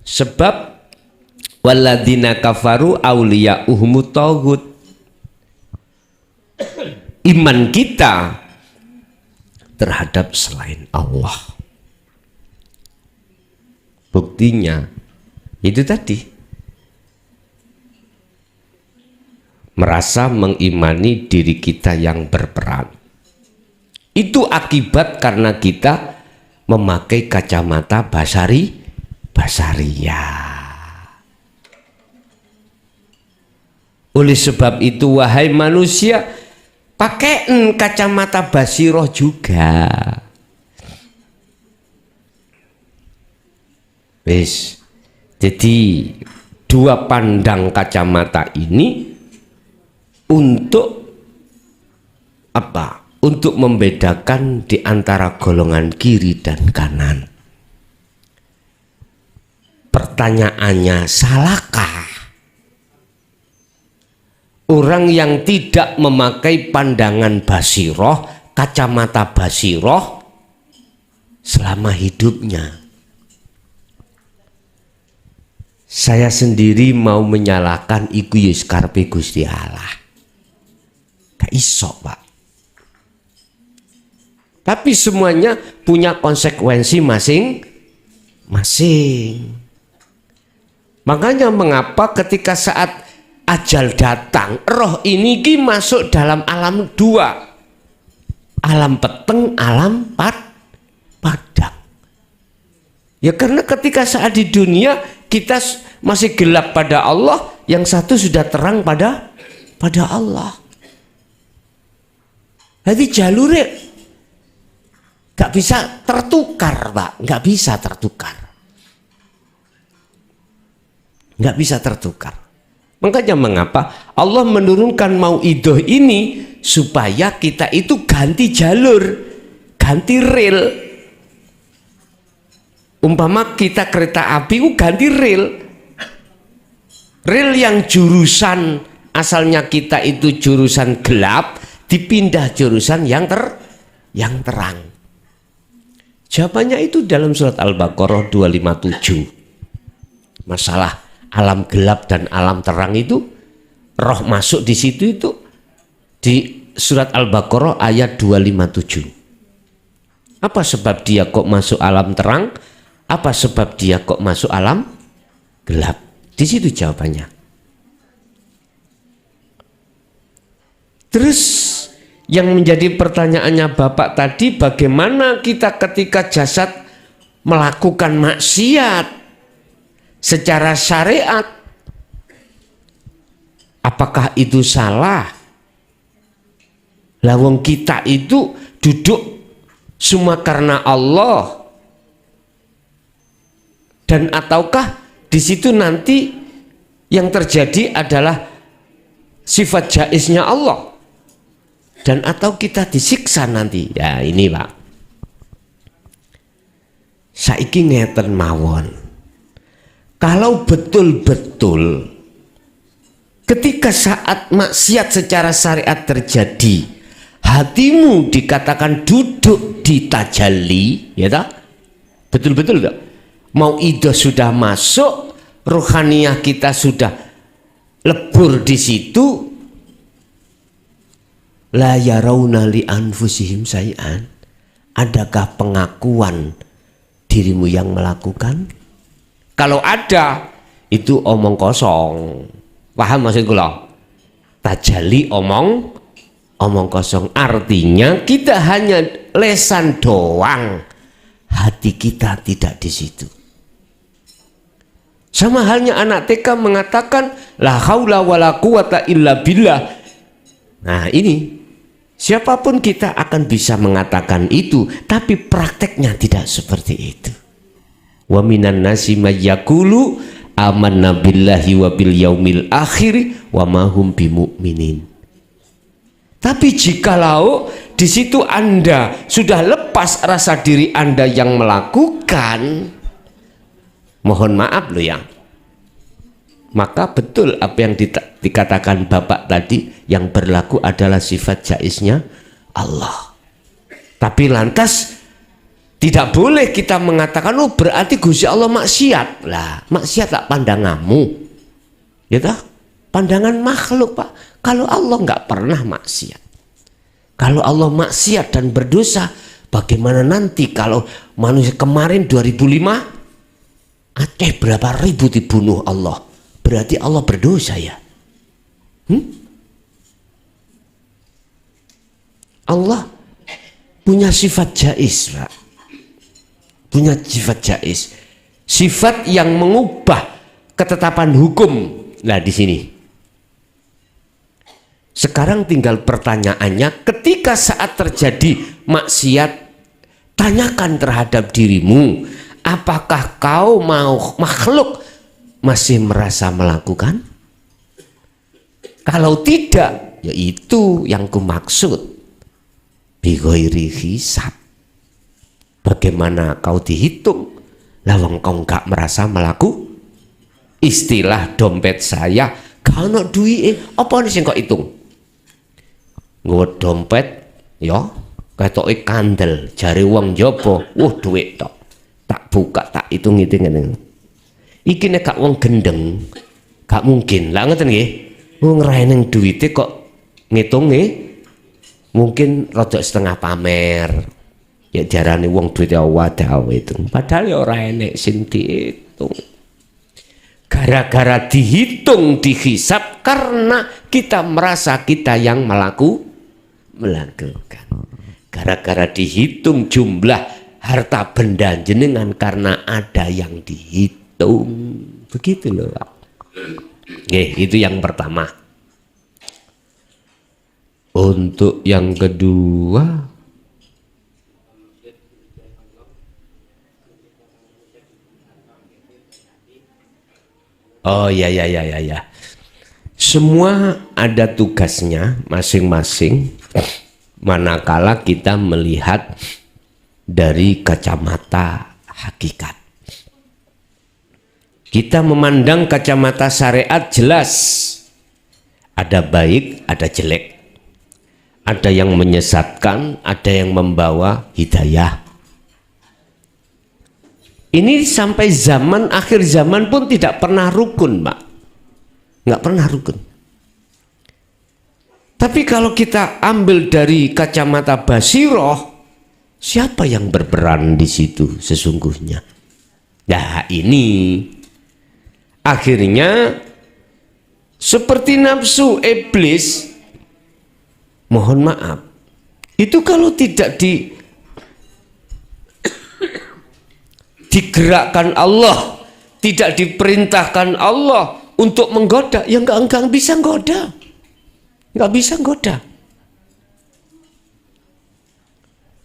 Sebab walladzina kafaru auliya'uhumut taghut. Iman kita terhadap selain Allah. Buktinya itu tadi, merasa mengimani diri kita yang berperan. Itu akibat karena kita memakai kacamata basariyah. Oleh sebab itu wahai manusia, pakai kacamata basiroh juga. Wis. Jadi dua pandang kacamata ini untuk apa? Untuk membedakan di antara golongan kiri dan kanan. Pertanyaannya, salahkah orang yang tidak memakai pandangan basiroh, kacamata basiroh selama hidupnya? Saya sendiri mau menyalahkan iku yus karepe Gusti Allah. Gak iso, Pak. Tapi semuanya punya konsekuensi masing-masing. Makanya mengapa ketika saat ajal datang, roh ini masuk dalam alam dua. Alam peteng, alam padang. Ya karena ketika saat di dunia kita masih gelap pada Allah, yang satu sudah terang pada Allah. Jadi jalurnya gak bisa tertukar, Pak. Gak bisa tertukar. Gak bisa tertukar. Makanya mengapa Allah menurunkan mau'idoh ini supaya kita itu ganti jalur, ganti rel. Umpama kita kereta api ganti rel. Rel yang jurusan asalnya kita itu jurusan gelap dipindah jurusan yang terang. Jawabannya itu dalam surat Al-Baqarah 257. Masalah alam gelap dan alam terang itu, roh masuk di situ itu di surat Al-Baqarah ayat 257. Apa sebab dia kok masuk alam terang? Apa sebab dia kok masuk alam gelap? Di situ jawabannya. Terus yang menjadi pertanyaannya Bapak tadi, bagaimana kita ketika jasad melakukan maksiat secara syariat? Apakah itu salah? Lawang kita itu duduk semua karena Allah. Dan ataukah di situ nanti yang terjadi adalah sifat jaiznya Allah? Dan atau kita disiksa nanti? Ya ini Pak. Saiki ngeten mawon. Kalau betul-betul ketika saat maksiat secara syariat terjadi, hatimu dikatakan duduk di tajalli, ya tak? Betul-betul tak? Mau'idoh sudah masuk, ruhaniyah kita sudah lebur di situ. La yarawna li anfusihim say'an. Adakah pengakuan dirimu yang melakukan? Kalau ada, itu omong kosong. Paham maksud kula? Tajalli omong kosong. Artinya kita hanya lesan doang, hati kita tidak di situ. Sama halnya anak TK mengatakan la haula wala quwata illa billah. Nah ini siapapun kita akan bisa mengatakan itu, tapi prakteknya tidak seperti itu. Wa minan nasi may yaqulu amanna billahi wa bil yaumil akhir wa ma hum bimumin. Tapi jikalau di situ Anda sudah lepas rasa diri Anda yang melakukan, mohon maaf loh ya, maka betul apa yang dikatakan Bapak tadi, yang berlaku adalah sifat jaiznya Allah. Tapi lantas tidak boleh kita mengatakan oh berarti Gusti Allah maksiat. Lah maksiat tak pandanganmu, ya tak? Pandangan makhluk Pak. Kalau Allah nggak pernah maksiat, kalau Allah maksiat dan berdosa, bagaimana nanti kalau manusia kemarin 2005 Aceh berapa ribu dibunuh Allah, berarti Allah berdosa ya? Allah punya sifat jais, Pak. Punya sifat jais. Sifat yang mengubah ketetapan hukum. Nah, di sini. Sekarang tinggal pertanyaannya, ketika saat terjadi maksiat, tanyakan terhadap dirimu, apakah kau mau makhluk masih merasa melakukan? Kalau tidak, ya itu yang kumaksud. Bighairi hisab. Bagaimana kau dihitung? Lawang kau nggak merasa melaku? Istilah dompet saya, kalau duit apa nih sing kau hitung? Nggo dompet, ya, ketoke kandel, jari wong jopo, duit tok. Tak buka, tak hitung-hitung ngene. Iki nek gak wong gendeng, gak mungkin. Lah ngoten nggih. Wong raeneng duwite kok ngitunge mungkin rada setengah pamer. Ya diarani wong duwite wadah itu. Padahal ya ora enek sing diitung. Gara-gara dihitung, dihisab karena kita merasa kita yang melakukan. Gara-gara dihitung jumlah harta benda jenengan karena ada yang dihitung. Begitu loh, Pak. Itu yang pertama. Untuk yang kedua, oh ya. Semua ada tugasnya masing-masing manakala kita melihat dari kacamata hakikat. Kita memandang kacamata syariat jelas. Ada baik, ada jelek. Ada yang menyesatkan, ada yang membawa hidayah. Ini sampai zaman akhir zaman pun tidak pernah rukun, Pak. Nggak pernah rukun. Tapi kalau kita ambil dari kacamata basiroh, siapa yang berperan di situ sesungguhnya? Nah, ini akhirnya seperti nafsu iblis, mohon maaf, itu kalau tidak digerakkan Allah, tidak diperintahkan Allah untuk menggoda, ya enggak bisa goda, nggak bisa goda.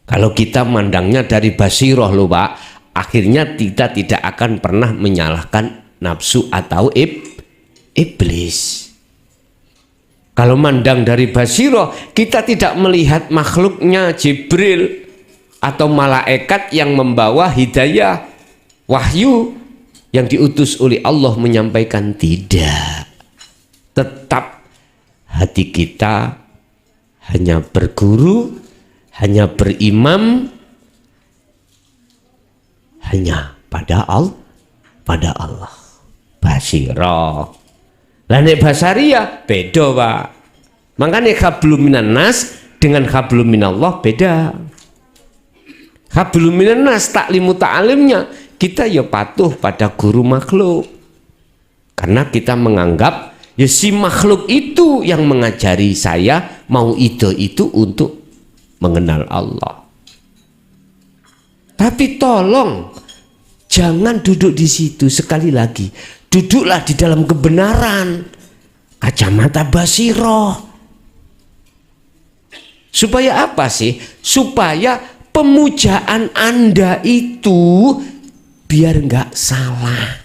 Kalau kita mandangnya dari basiroh loh, Pak, akhirnya kita tidak akan pernah menyalahkan nafsu atau iblis. Kalau mandang dari basiroh, kita tidak melihat makhluknya Jibril atau malaikat yang membawa hidayah, wahyu yang diutus oleh Allah menyampaikan. Tidak. Tetap hati kita hanya berguru, hanya berimam, hanya pada Allah. Basiroh. Lah nek basaria beda, Pak. Makanya hablum minan nas dengan hablum minallah beda. Hablum minan nas taklimu ta'alimnya kita ya patuh pada guru makhluk. Karena kita menganggap ya si makhluk itu yang mengajari saya mau itu untuk mengenal Allah. Tapi tolong jangan duduk di situ. Sekali lagi, duduklah di dalam kebenaran, kacamata basiroh. Supaya apa sih? Supaya pemujaan Anda itu biar nggak salah.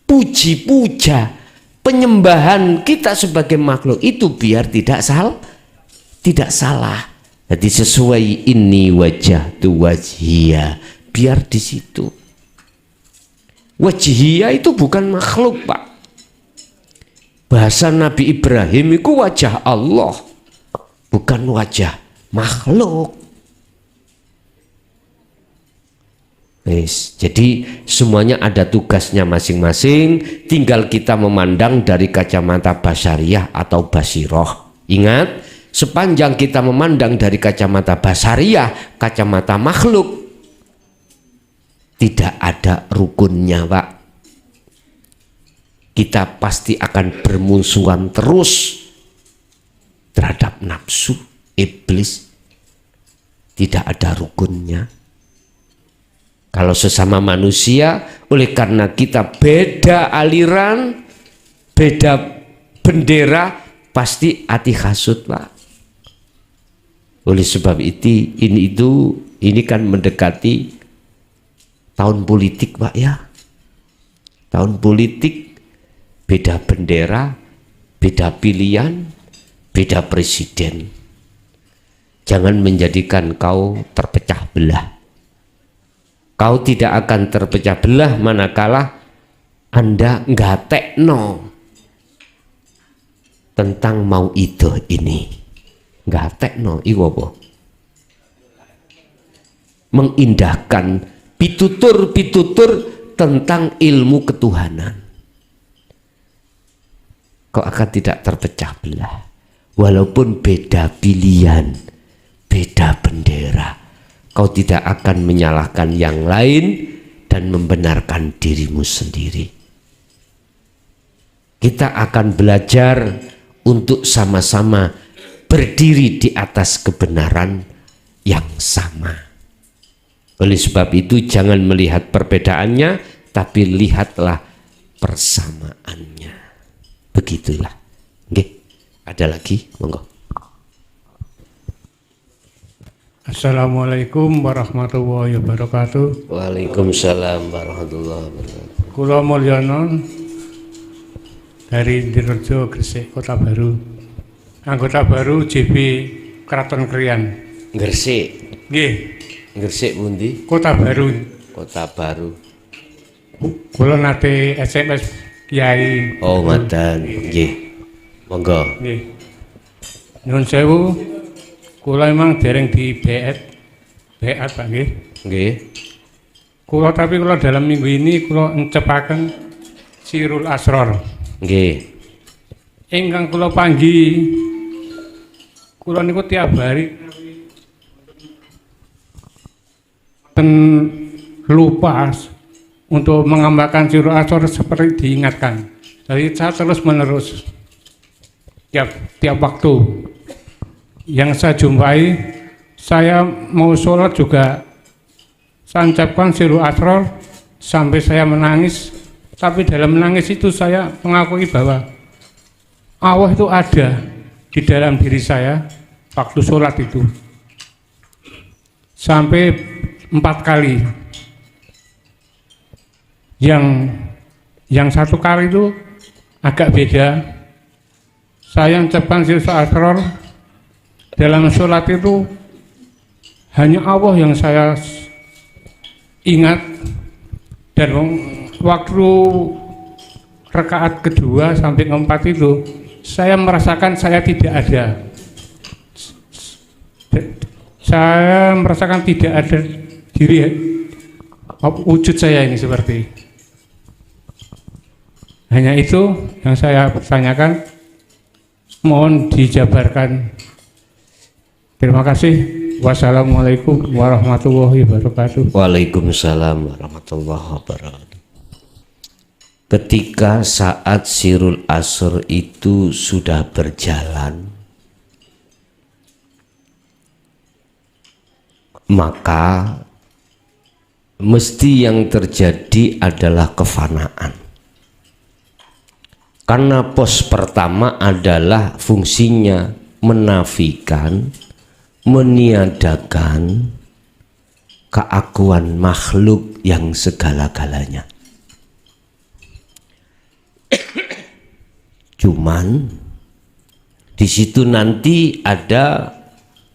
Puji-puja, penyembahan kita sebagai makhluk itu biar tidak salah. Jadi sesuai ini wajah tu wajhiyah, biar di situ. Wajhiyah itu bukan makhluk, Pak. Bahasa Nabi Ibrahim itu wajah Allah, bukan wajah makhluk. Jadi semuanya ada tugasnya masing-masing, tinggal kita memandang dari kacamata basariyah atau basiroh. Ingat, sepanjang kita memandang dari kacamata basariyah, kacamata makhluk, tidak ada rukunnya, Pak. Kita pasti akan bermusuhan terus terhadap nafsu, iblis, tidak ada rukunnya. Kalau sesama manusia, oleh karena kita beda aliran, beda bendera, pasti hati hasut, Pak. Oleh sebab itu, ini kan mendekati tahun politik, Pak ya. Tahun politik, beda bendera, beda pilihan, beda presiden. Jangan menjadikan kau terpecah belah. Kau tidak akan terpecah belah manakala Anda ngatekno tentang mau itu ini. Ngatekno iku apa? Mengindahkan pitutur-pitutur tentang ilmu ketuhanan. Kau akan tidak terpecah belah. Walaupun beda pilihan, beda bendera, kau tidak akan menyalahkan yang lain dan membenarkan dirimu sendiri. Kita akan belajar untuk sama-sama berdiri di atas kebenaran yang sama. Oleh sebab itu jangan melihat perbedaannya, tapi lihatlah persamaannya. Begitulah. Oke, ada lagi? Monggo. Assalamualaikum warahmatullahi wabarakatuh. Waalaikumsalam warahmatullahi wabarakatuh. Kula Mulyono dari Dirjo Gresik, Kota Baru. Anggota baru JB Keraton Krian. Gresik. Nggih, Gresik pundi? Kota Baru. Kota Baru. Kula nate SMS Kiai. Oh, ngoten. Nggih. Monggo. Nggih. Nyuwun sewu. Kula memang dereng di beat Pak nggih. Nggih. Tapi kula dalam minggu ini kula encepaken Sirul Asror. Nggih. Ingkang kula panggi kula niku tiap hari lupa untuk mengamalkan Sirul Asror seperti diingatkan. Jadi saya terus menerus tiap waktu yang saya jumpai, saya mau sholat juga saya ucapkan Sirul Asror sampai saya menangis. Tapi dalam menangis itu saya mengakui bahwa Allah itu ada di dalam diri saya waktu sholat itu. Sampai 4 kali. Yang 1 kali itu agak beda. Saya ucapkan Sirul Asror dalam sholat itu hanya Allah yang saya ingat, dan waktu rakaat kedua sampai keempat itu saya merasakan saya tidak ada. Saya merasakan tidak ada diri wujud saya ini seperti. Hanya itu yang saya pertanyakan, mohon dijabarkan. Terima kasih. Wassalamualaikum warahmatullahi wabarakatuh. Waalaikumsalam warahmatullahi wabarakatuh. Ketika saat Sirul Asr itu sudah berjalan, maka mesti yang terjadi adalah kefanaan. Karena pos pertama adalah fungsinya menafikan, meniadakan keakuan makhluk yang segala-galanya. Cuman di situ nanti ada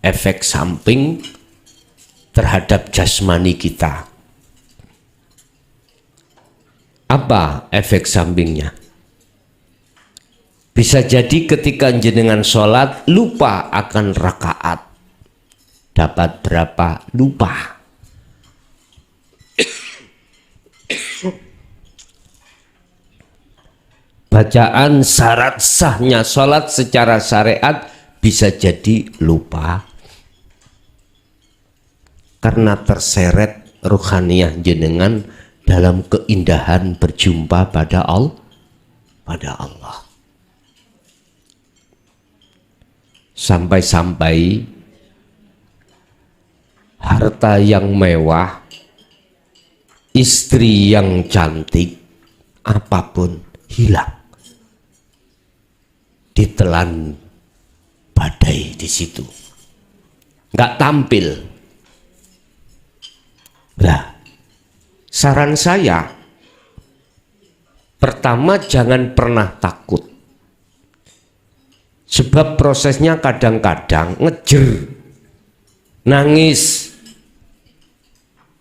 efek samping terhadap jasmani kita. Apa efek sampingnya? Bisa jadi ketika jenengan sholat lupa akan rakaat. Dapat berapa? Lupa. Bacaan syarat sahnya sholat secara syariat bisa jadi lupa. Karena terseret ruhaniyah jenengan dalam keindahan berjumpa pada Allah. Sampai-sampai harta yang mewah, istri yang cantik, apapun hilang, ditelan badai di situ, nggak tampil. Nah, saran saya, pertama jangan pernah takut, sebab prosesnya kadang-kadang ngejer, nangis,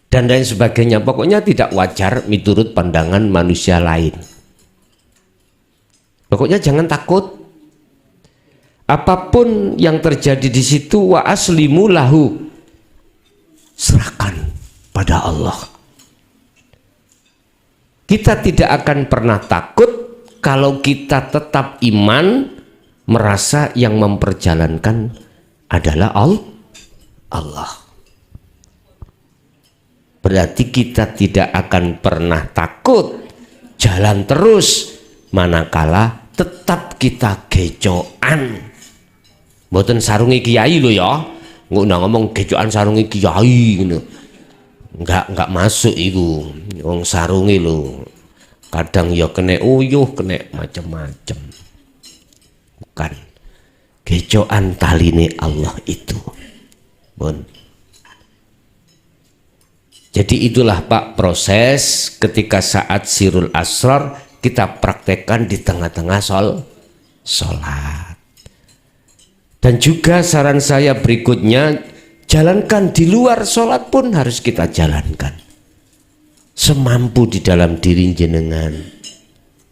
dan lain sebagainya. Pokoknya tidak wajar menurut pandangan manusia lain. Pokoknya jangan takut. Apapun yang terjadi di situ, wa aslimu lahu, serahkan pada Allah. Kita tidak akan pernah takut kalau kita tetap iman, merasa yang memperjalankan adalah Allah. Berarti kita tidak akan pernah takut, jalan terus, manakala tetap kita gecokan. Mboten sarungi kiai lo ya, ngomong gecokan sarungi kiai gitu. Enggak masuk itu. Wong sarungi lo kadang ya kena uyuh, kena macam-macam. Bukan. Gecokan taline Allah itu. Bon. Jadi itulah Pak proses ketika saat sirul asrar kita praktekkan di tengah-tengah sholat. Dan juga saran saya berikutnya, jalankan di luar sholat pun harus kita jalankan semampu di dalam diri jenengan.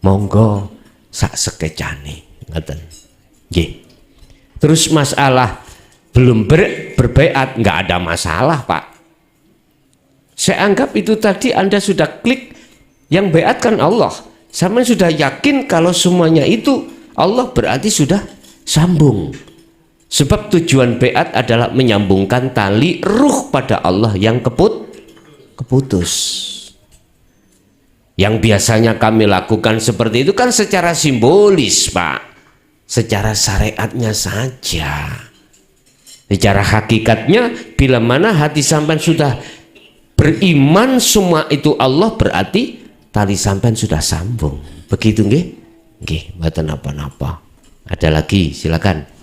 Monggo sak sekecane, ngaten. Nggih. Terus masalah belum berbaiat, nggak ada masalah Pak. Saya anggap itu tadi Anda sudah klik yang baiatkan Allah. Sama sudah yakin kalau semuanya itu Allah, berarti sudah sambung. Sebab tujuan baiat adalah menyambungkan tali ruh pada Allah yang keputus. Yang biasanya kami lakukan seperti itu kan secara simbolis Pak, secara syariatnya saja. Secara hakikatnya bila mana hati sampean sudah beriman semua itu Allah, berarti tali sampean sudah sambung. Begitu nggih? Nggih, mboten apa-apa. Ada lagi, silakan.